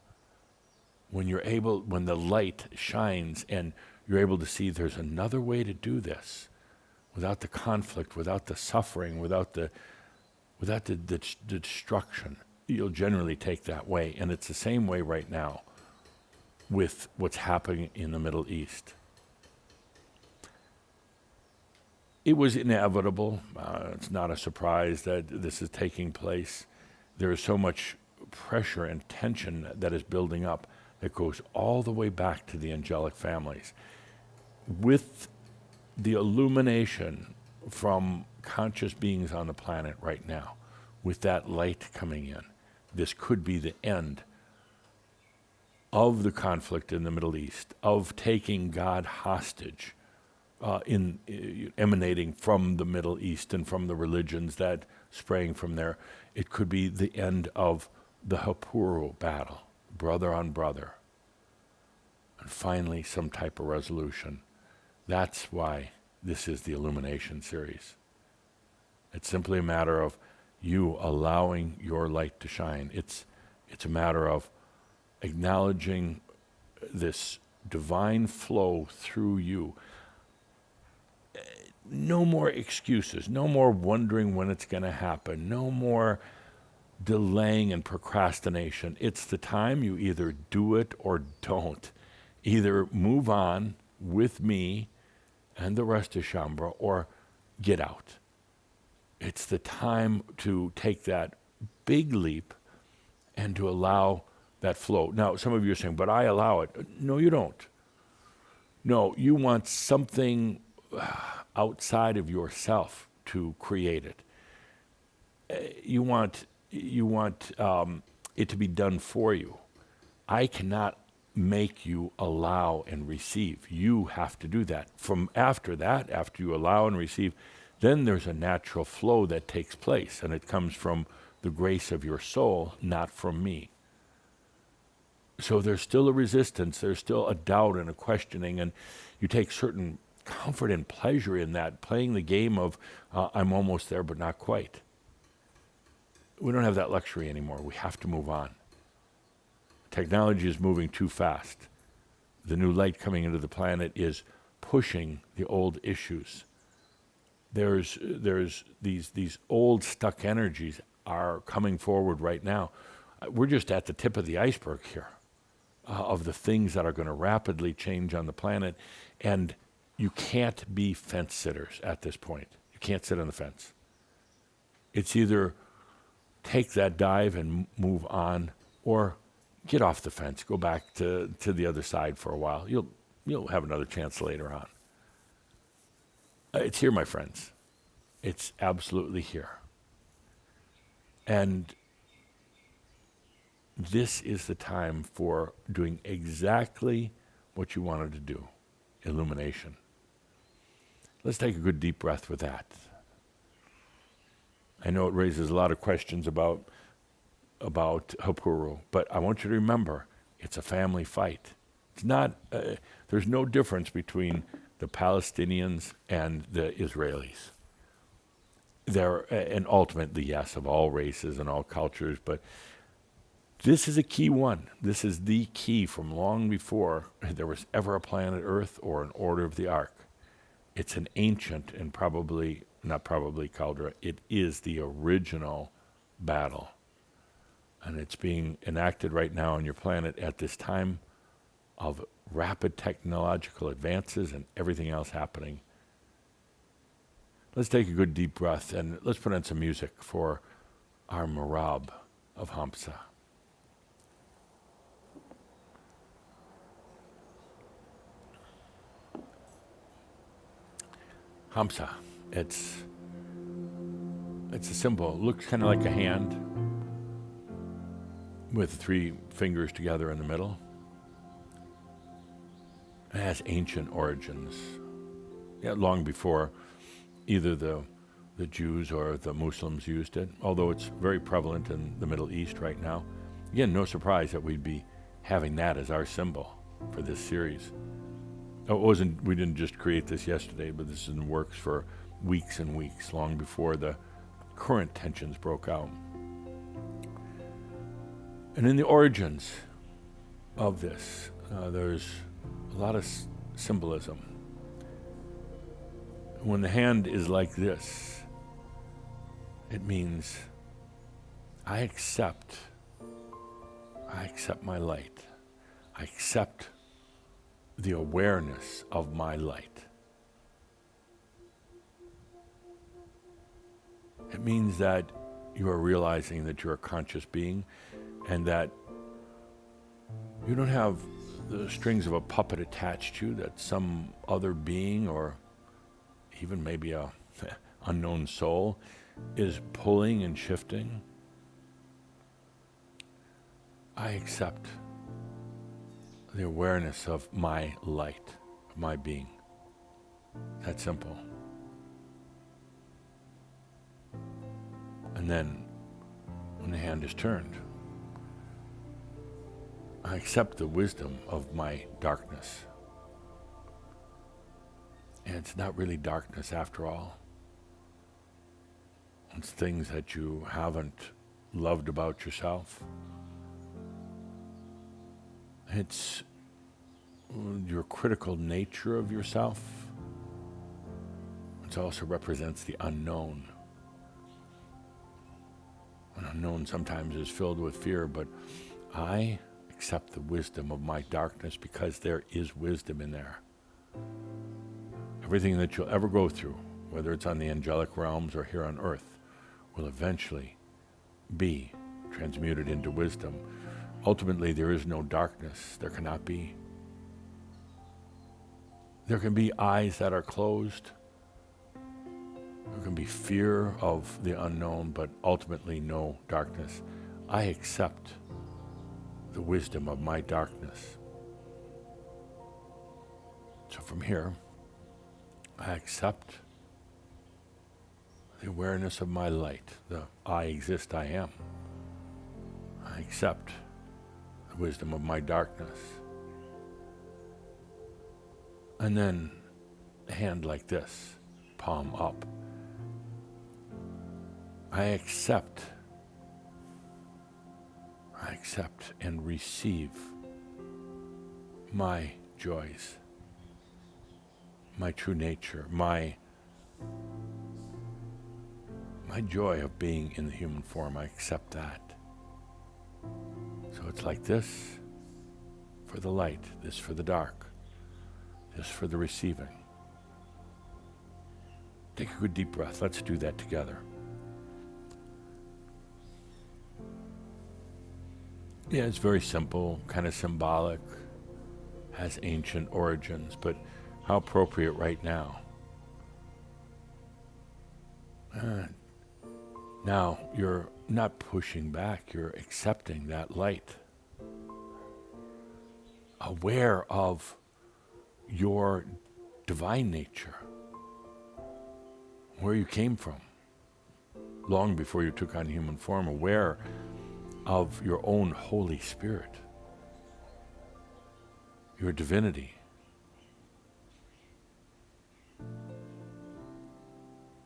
When the light shines and you're able to see there's another way to do this without the conflict, without the suffering, without the destruction, you'll generally take that way. And it's the same way right now with what's happening in the Middle East. It was inevitable. It's not a surprise that this is taking place. There is so much pressure and tension that is building up that goes all the way back to the angelic families. With the illumination from conscious beings on the planet right now, with that light coming in, this could be the end of the conflict in the Middle East, of taking God hostage, emanating from the Middle East and from the religions that sprang from there. It could be the end of the Happuru battle, brother on brother, and finally some type of resolution. That's why this is the Illumination series. It's simply a matter of you allowing your light to shine. It's a matter of acknowledging this divine flow through you. No more excuses, no more wondering when it's going to happen, no more delaying and procrastination. It's the time you either do it or don't. Either move on with me and the rest of Shambhala or get out. It's the time to take that big leap and to allow that flow. Now, some of you are saying, but I allow it. No, you don't. No, you want something outside of yourself to create it. You want it to be done for you. I cannot make you allow and receive. You have to do that. From after that, after you allow and receive, then there's a natural flow that takes place, and it comes from the grace of your soul, not from me. So there's still a resistance, there's still a doubt and a questioning, and you take certain comfort and pleasure in that, playing the game of, I'm almost there, but not quite. We don't have that luxury anymore. We have to move on. Technology is moving too fast. The new light coming into the planet is pushing the old issues. There's these old stuck energies are coming forward right now. We're just at the tip of the iceberg here of the things that are going to rapidly change on the planet, and you can't be fence sitters at this point. You can't sit on the fence. It's either take that dive and move on, or get off the fence, go back to the other side for a while. You'll have another chance later on. It's here, my friends. It's absolutely here. And this is the time for doing exactly what you wanted to do, illumination. Let's take a good deep breath with that. I know it raises a lot of questions about Hapuru, but I want you to remember, it's a family fight. It's not, there's no difference between the Palestinians and the Israelis. They're, and ultimately, yes, of all races and all cultures, but this is a key one. This is the key from long before there was ever a planet Earth or an order of the Ark. It's an ancient and Caldera, it is the original battle. And it's being enacted right now on your planet at this time of rapid technological advances and everything else happening. Let's take a good deep breath and let's put on some music for our Marab of Hamsa. Hamsa, it's a symbol. It looks kind of like a hand with 3 fingers together in the middle. It has ancient origins. Yeah, long before either the Jews or the Muslims used it, although it's very prevalent in the Middle East right now. Again, no surprise that we'd be having that as our symbol for this series. We didn't just create this yesterday, but this is in the works for weeks and weeks, long before the current tensions broke out. And in the origins of this, there's a lot of symbolism. When the hand is like this, it means I accept my light. I accept the awareness of my light. It means that you are realizing that you're a conscious being and that you don't have the strings of a puppet attached to you, that some other being or even maybe a unknown soul is pulling and shifting. I accept the awareness of my light, of my being. That simple. And then, when the hand is turned, I accept the wisdom of my darkness. And it's not really darkness after all. It's things that you haven't loved about yourself. It's your critical nature of yourself. It also represents the unknown. An unknown sometimes is filled with fear, but I accept the wisdom of my darkness because there is wisdom in there. Everything that you'll ever go through, whether it's on the angelic realms or here on earth, will eventually be transmuted into wisdom. Ultimately, there is no darkness. There cannot be. There can be eyes that are closed. There can be fear of the unknown, but ultimately no darkness. I accept the wisdom of my darkness. So from here, I accept the awareness of my light, the I exist, I am. I accept the wisdom of my darkness. And then a hand like this, palm up. I accept and receive my joys, my true nature, my joy of being in the human form. I accept that. So it's like this for the light, this for the dark, this for the receiving. Take a good deep breath. Let's do that together. Yeah, it's very simple, kind of symbolic, has ancient origins, but how appropriate right now. Now, you're not pushing back, you're accepting that light. Aware of your divine nature, where you came from, long before you took on human form, aware of your own Holy Spirit, your divinity.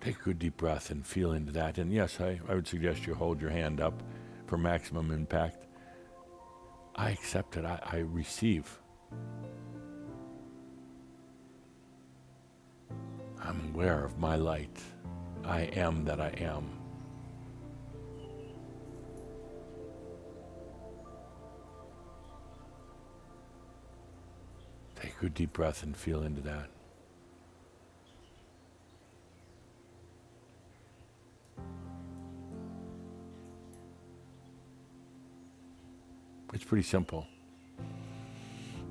Take a good deep breath and feel into that. And yes, I would suggest you hold your hand up for maximum impact. I accept it. I receive. I'm aware of my light. I am that I am. Take a good deep breath and feel into that. It's pretty simple.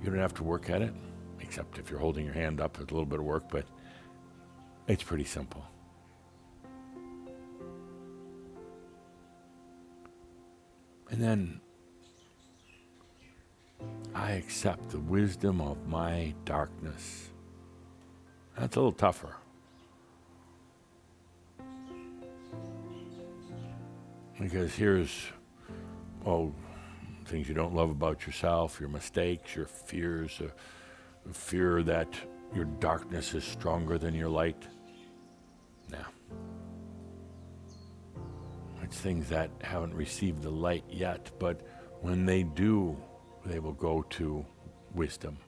You don't have to work at it, except if you're holding your hand up, it's a little bit of work, but it's pretty simple. And then I accept the wisdom of my darkness. That's a little tougher. Because here's, things you don't love about yourself, your mistakes, your fears, fear that your darkness is stronger than your light. Now, it's things that haven't received the light yet, but when they do, they will go to wisdom.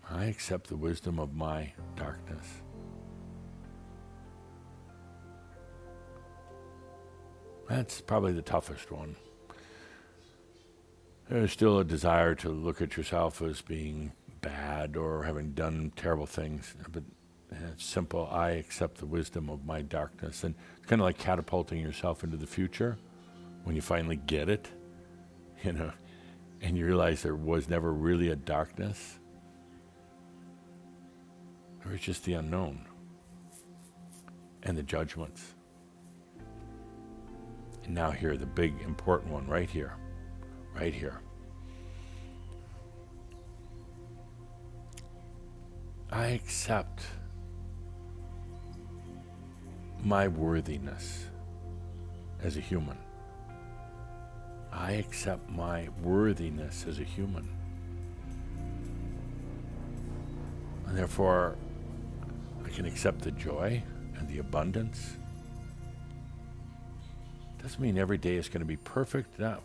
I accept the wisdom of my darkness. That's probably the toughest one. There's still a desire to look at yourself as being bad or having done terrible things, but it's simple. I accept the wisdom of my darkness. And it's kind of like catapulting yourself into the future when you finally get it, and you realize there was never really a darkness. There was just the unknown and the judgments. And now here, the big important one, right here. Right here. I accept my worthiness as a human. I accept my worthiness as a human. And therefore, I can accept the joy and the abundance. Doesn't mean every day is going to be perfect. No,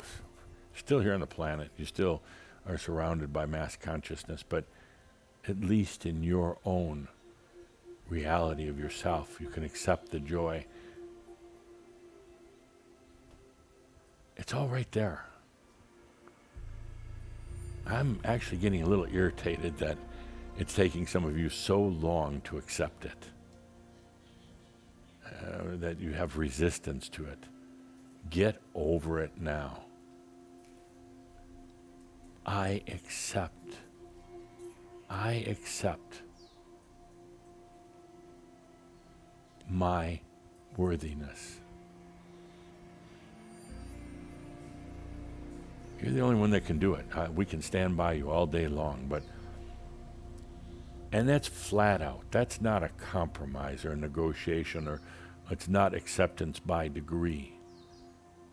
still here on the planet. You still are surrounded by mass consciousness, but at least in your own reality of yourself, you can accept the joy. It's all right there. I'm actually getting a little irritated that it's taking some of you so long to accept it. that you have resistance to it. Get over it now. I accept my worthiness. You're the only one that can do it. We can stand by you all day long, and that's flat out. That's not a compromise or a negotiation, or it's not acceptance by degree.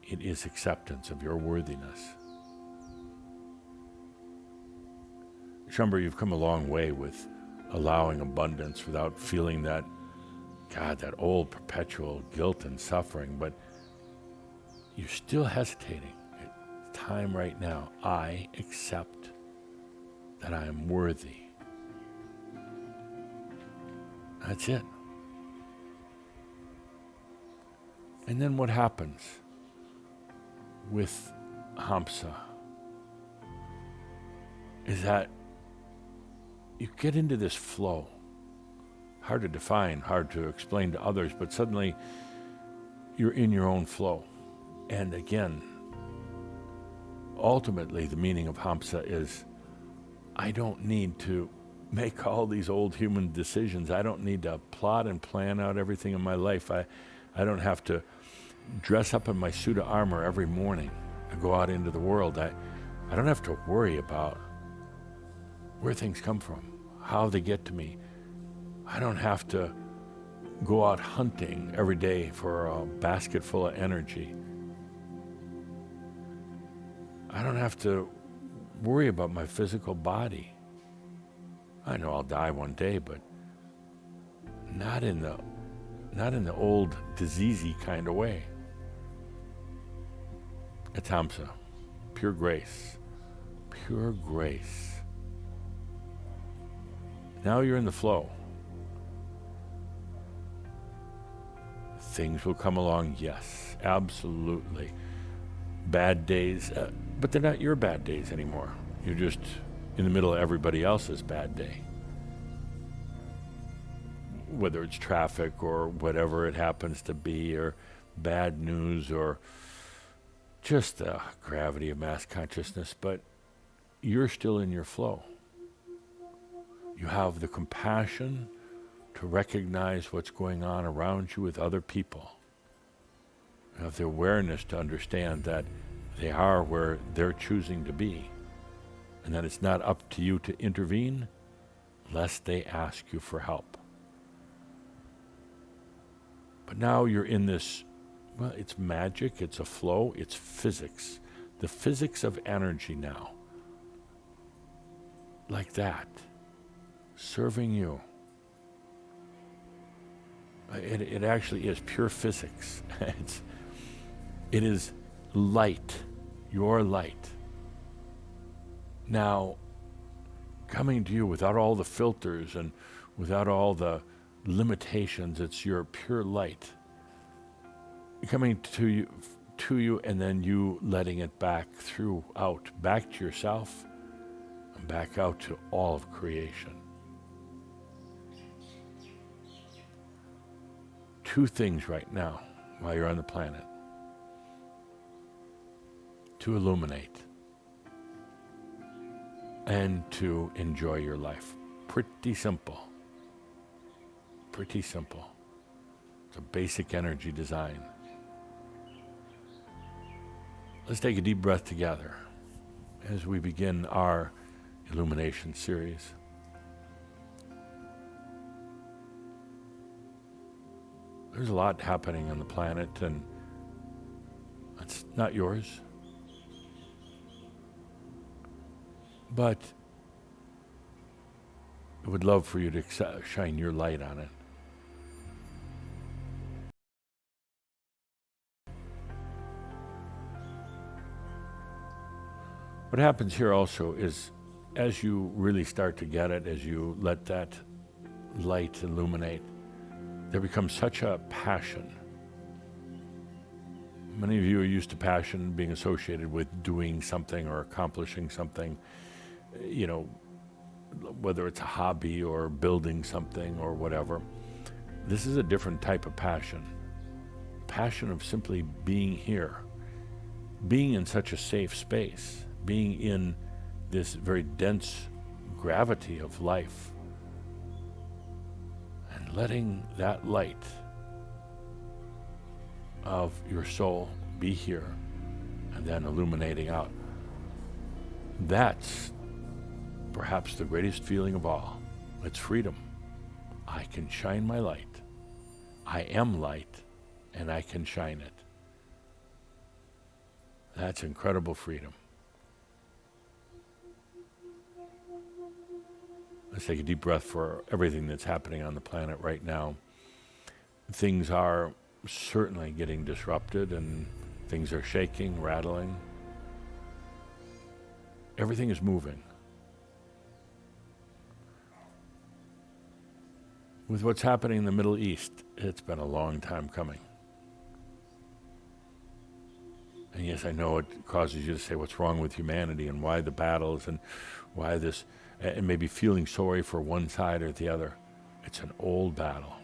It is acceptance of your worthiness. Shumber, you've come a long way with allowing abundance without feeling that, God, that old perpetual guilt and suffering, but you're still hesitating. It's time right now. I accept that I am worthy. That's it. And then what happens with Hamsa is that you get into this flow. Hard to define, hard to explain to others, but suddenly you're in your own flow. And again, ultimately the meaning of Hamsa is, I don't need to make all these old human decisions. I don't need to plot and plan out everything in my life. I don't have to dress up in my suit of armor every morning and go out into the world. I don't have to worry about where things come from, how they get to me. I don't have to go out hunting every day for a basket full of energy. I don't have to worry about my physical body. I know I'll die one day, but not in the old diseasey kind of way. It's Hamsa, pure grace, pure grace. Now you're in the flow. Things will come along, yes, absolutely. Bad days, but they're not your bad days anymore. You're just in the middle of everybody else's bad day. Whether it's traffic or whatever it happens to be, or bad news, or just the gravity of mass consciousness, but you're still in your flow. You have the compassion to recognize what's going on around you with other people. You have the awareness to understand that they are where they're choosing to be, and that it's not up to you to intervene lest they ask you for help. But now you're in this, well, it's magic, it's a flow, it's physics. The physics of energy now. Like that. Serving you. It actually is pure physics. It is light, your light. Now, coming to you without all the filters and without all the limitations, it's your pure light. Coming to you, and then you letting it back back to yourself, and back out to all of creation. Two things right now while you're on the planet. To illuminate and to enjoy your life. Pretty simple. Pretty simple. It's a basic energy design. Let's take a deep breath together as we begin our Illumination series. There's a lot happening on the planet, and it's not yours. But I would love for you to shine your light on it. What happens here also is, as you really start to get it, as you let that light illuminate, there becomes such a passion. Many of you are used to passion being associated with doing something or accomplishing something, you know, whether it's a hobby or building something or whatever. This is a different type of passion. Passion of simply being here, being in such a safe space, being in this very dense gravity of life, and letting that light of your soul be here and then illuminating out. That's perhaps the greatest feeling of all. It's freedom. I can shine my light. I am light, and I can shine it. That's incredible freedom. Let's take a deep breath for everything that's happening on the planet right now. Things are certainly getting disrupted, and things are shaking, rattling. Everything is moving. With what's happening in the Middle East, it's been a long time coming. And yes, I know it causes you to say, what's wrong with humanity, and why the battles, and why this, and maybe feeling sorry for one side or the other. It's an old battle.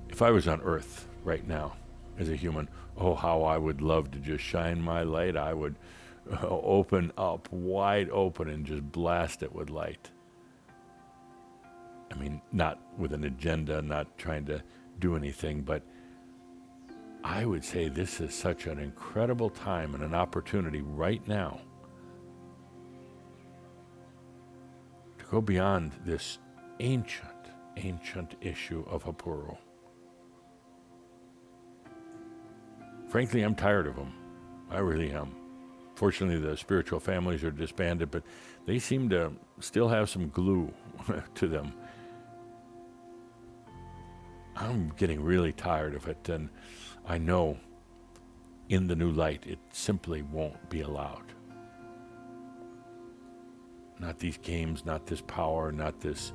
If I was on Earth right now as a human, oh, how I would love to just shine my light. I would open up, wide open, and just blast it with light. I mean, not with an agenda, not trying to do anything, but I would say this is such an incredible time and an opportunity right now to go beyond this ancient issue of Hapuru. Frankly, I'm tired of them. I really am. Fortunately, the spiritual families are disbanded, but they seem to still have some glue to them. I'm getting really tired of it, and I know in the new light it simply won't be allowed. Not these games, not this power, not this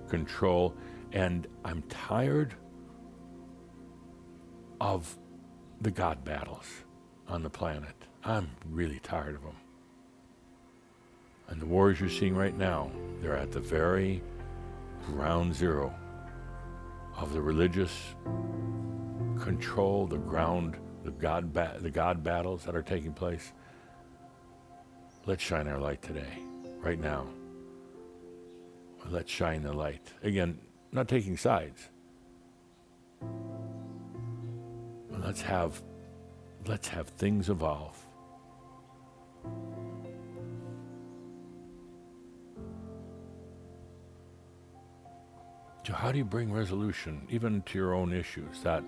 control. And I'm tired of the God battles on the planet. I'm really tired of them. And the wars you're seeing right now, they're at the very ground zero of the religious control, the God battles that are taking place. Let's shine our light today, right now. Let's shine the light. Again, not taking sides. Let's have things evolve. So how do you bring resolution, even to your own issues that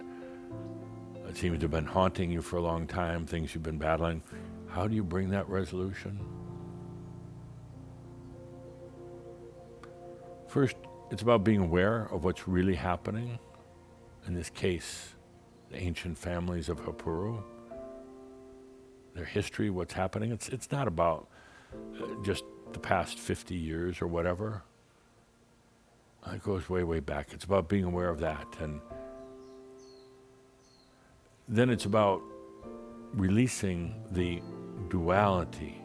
seem to have been haunting you for a long time, things you've been battling? How do you bring that resolution? First, it's about being aware of what's really happening. In this case, the ancient families of Hapuru, their history, what's happening. It's not about just the past 50 years or whatever. It goes way, way back. It's about being aware of that. And then it's about releasing the duality,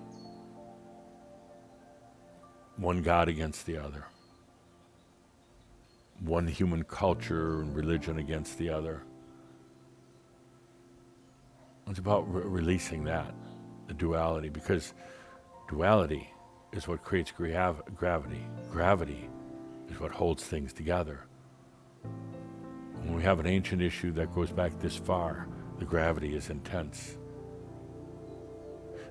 one God against the other, one human culture and religion against the other. It's about releasing that, the duality, because duality is what creates gravity. Gravity is what holds things together. When we have an ancient issue that goes back this far, the gravity is intense.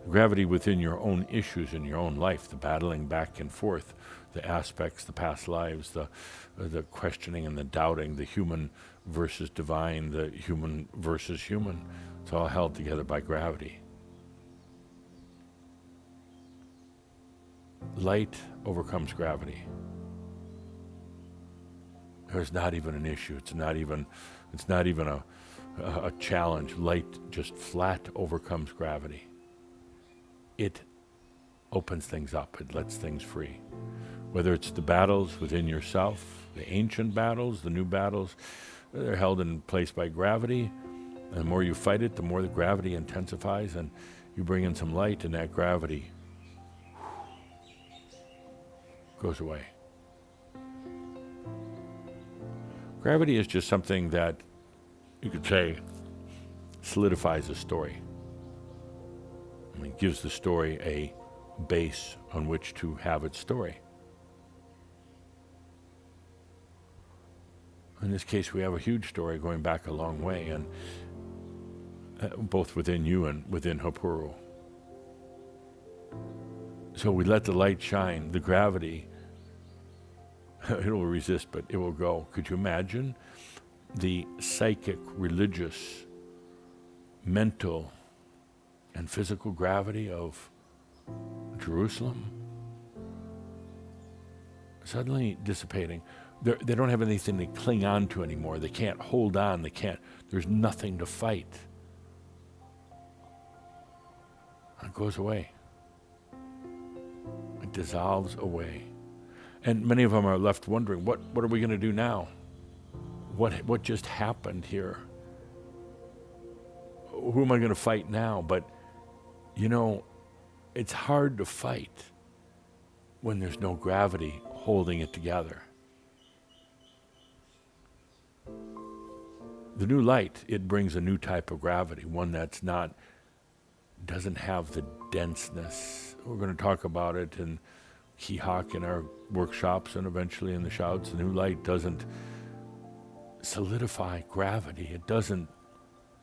The gravity within your own issues in your own life, the battling back and forth, the aspects, the past lives, the questioning and the doubting, the human versus divine, the human versus human. It's all held together by gravity. Light overcomes gravity. There's not even an issue. It's not even a challenge. Light just flat overcomes gravity. It opens things up. It lets things free. Whether it's the battles within yourself, the ancient battles, the new battles, they're held in place by gravity. And the more you fight it, the more the gravity intensifies, and you bring in some light, and that gravity goes away. Gravity is just something that you could say solidifies a story. I mean, gives the story a base on which to have its story. In this case, we have a huge story going back a long way, and both within you and within Hapuru. So we let the light shine, the gravity, it will resist, but it will go. Could you imagine the psychic, religious, mental, and physical gravity of Jerusalem? Suddenly dissipating. They don't have anything to cling on to anymore. They can't hold on. There's nothing to fight. It goes away. It dissolves away. And many of them are left wondering, what are we going to do now? What just happened here? Who am I going to fight now? But, it's hard to fight when there's no gravity holding it together. The new light, it brings a new type of gravity, one that's doesn't have the denseness. We're going to talk about it in Kihak in our workshops and eventually in the Shouds. The new light doesn't solidify gravity. It doesn't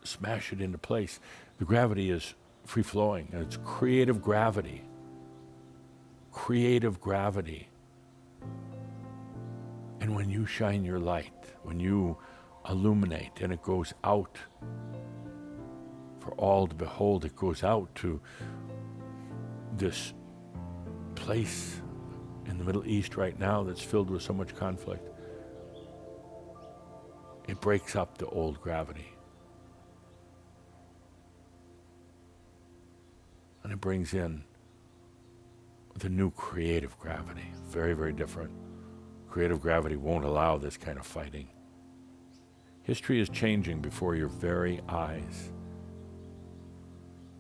smash it into place. The gravity is free-flowing, and it's creative gravity. Creative gravity. And when you shine your light, when you illuminate, and it goes out for all to behold, it goes out to this place in the Middle East right now that's filled with so much conflict. It breaks up the old gravity. And it brings in the new creative gravity. Very, very different. Creative gravity won't allow this kind of fighting. History is changing before your very eyes.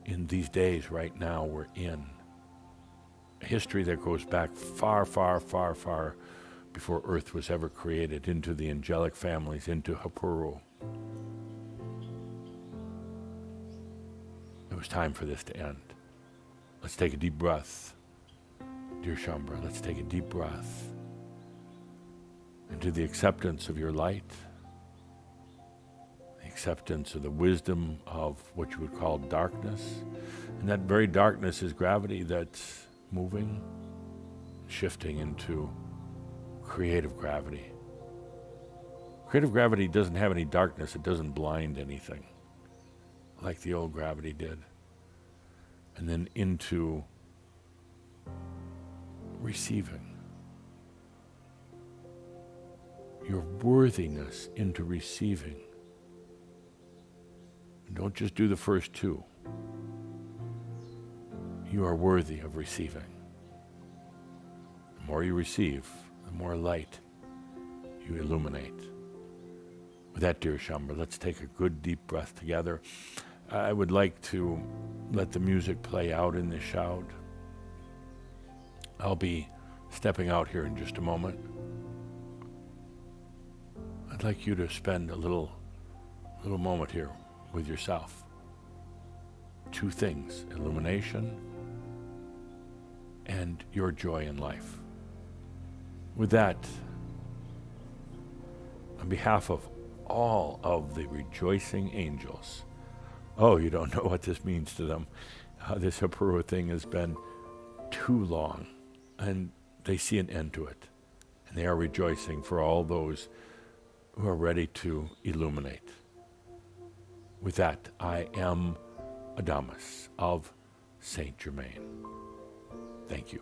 In these days right now we're in. A history that goes back far, far, far, far before Earth was ever created, into the angelic families, into Hapuru. It was time for this to end. Let's take a deep breath. Dear Shambra, let's take a deep breath into the acceptance of your light, the acceptance of the wisdom of what you would call darkness. And that very darkness is gravity that's moving, shifting into creative gravity. Creative gravity doesn't have any darkness. It doesn't blind anything like the old gravity did. And then into receiving. Your worthiness into receiving. And don't just do the first two. You are worthy of receiving. The more you receive, the more light you illuminate. With that, dear Shambra, let's take a good deep breath together. I would like to let the music play out in this shout. I'll be stepping out here in just a moment. I'd like you to spend a little moment here with yourself. Two things: illumination and your joy in life. With that, on behalf of all of the rejoicing angels, oh, you don't know what this means to them. This Hapuru thing has been too long, and they see an end to it. And they are rejoicing for all those who are ready to illuminate. With that, I am Adamus of Saint Germain. Thank you.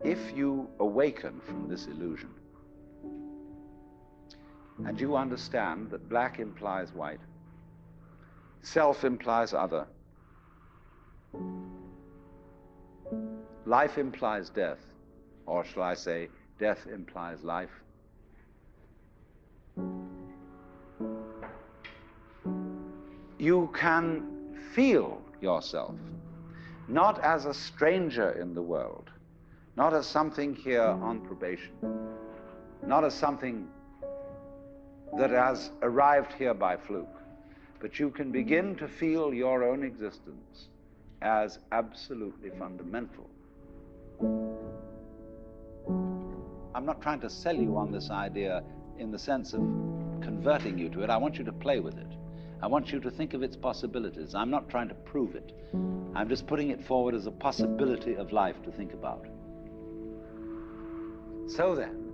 if you awaken from this illusion and you understand that black implies white, self implies other, life implies death, or shall I say, death implies life, you can feel yourself not as a stranger in the world, not as something here on probation, not as something that has arrived here by fluke, but you can begin to feel your own existence as absolutely fundamental. I'm not trying to sell you on this idea in the sense of converting you to it. I want you to play with it. I want you to think of its possibilities. I'm not trying to prove it. I'm just putting it forward as a possibility of life to think about. So then,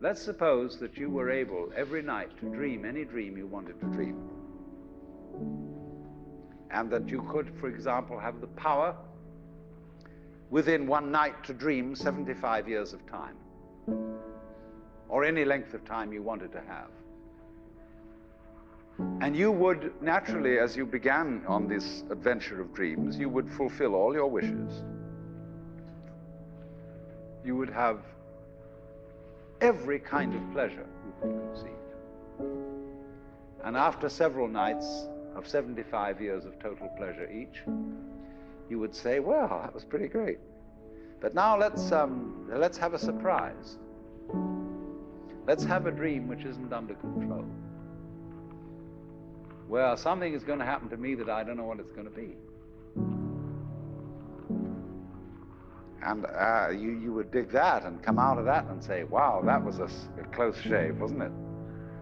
let's suppose that you were able every night to dream any dream you wanted to dream. And that you could, for example, have the power within one night to dream 75 years of time, or any length of time you wanted to have. And you would naturally, as you began on this adventure of dreams, you would fulfill all your wishes. You would have every kind of pleasure you could conceive. And after several nights of 75 years of total pleasure each, you would say, well, that was pretty great. But now let's have a surprise. Let's have a dream which isn't under control. Well, something is going to happen to me that I don't know what it's going to be. And you would dig that and come out of that and say, wow, that was a close shave, wasn't it?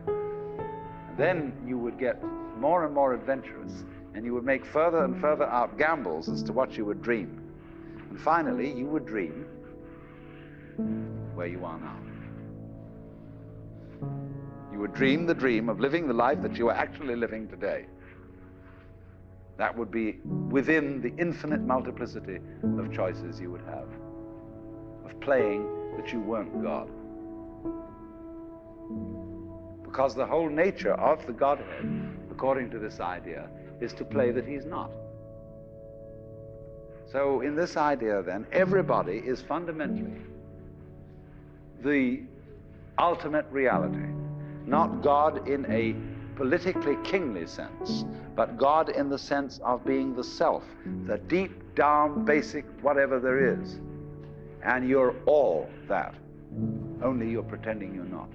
And then you would get more and more adventurous, and you would make further and further out gambles as to what you would dream. And finally, you would dream where you are now. You would dream the dream of living the life that you are actually living today. That would be within the infinite multiplicity of choices you would have, of playing that you weren't God. Because the whole nature of the Godhead, according to this idea, is to play that he's not. So in this idea then, everybody is fundamentally the ultimate reality. Not God in a politically kingly sense, but God in the sense of being the self, the deep down basic whatever there is. And you're all that, only you're pretending you're not.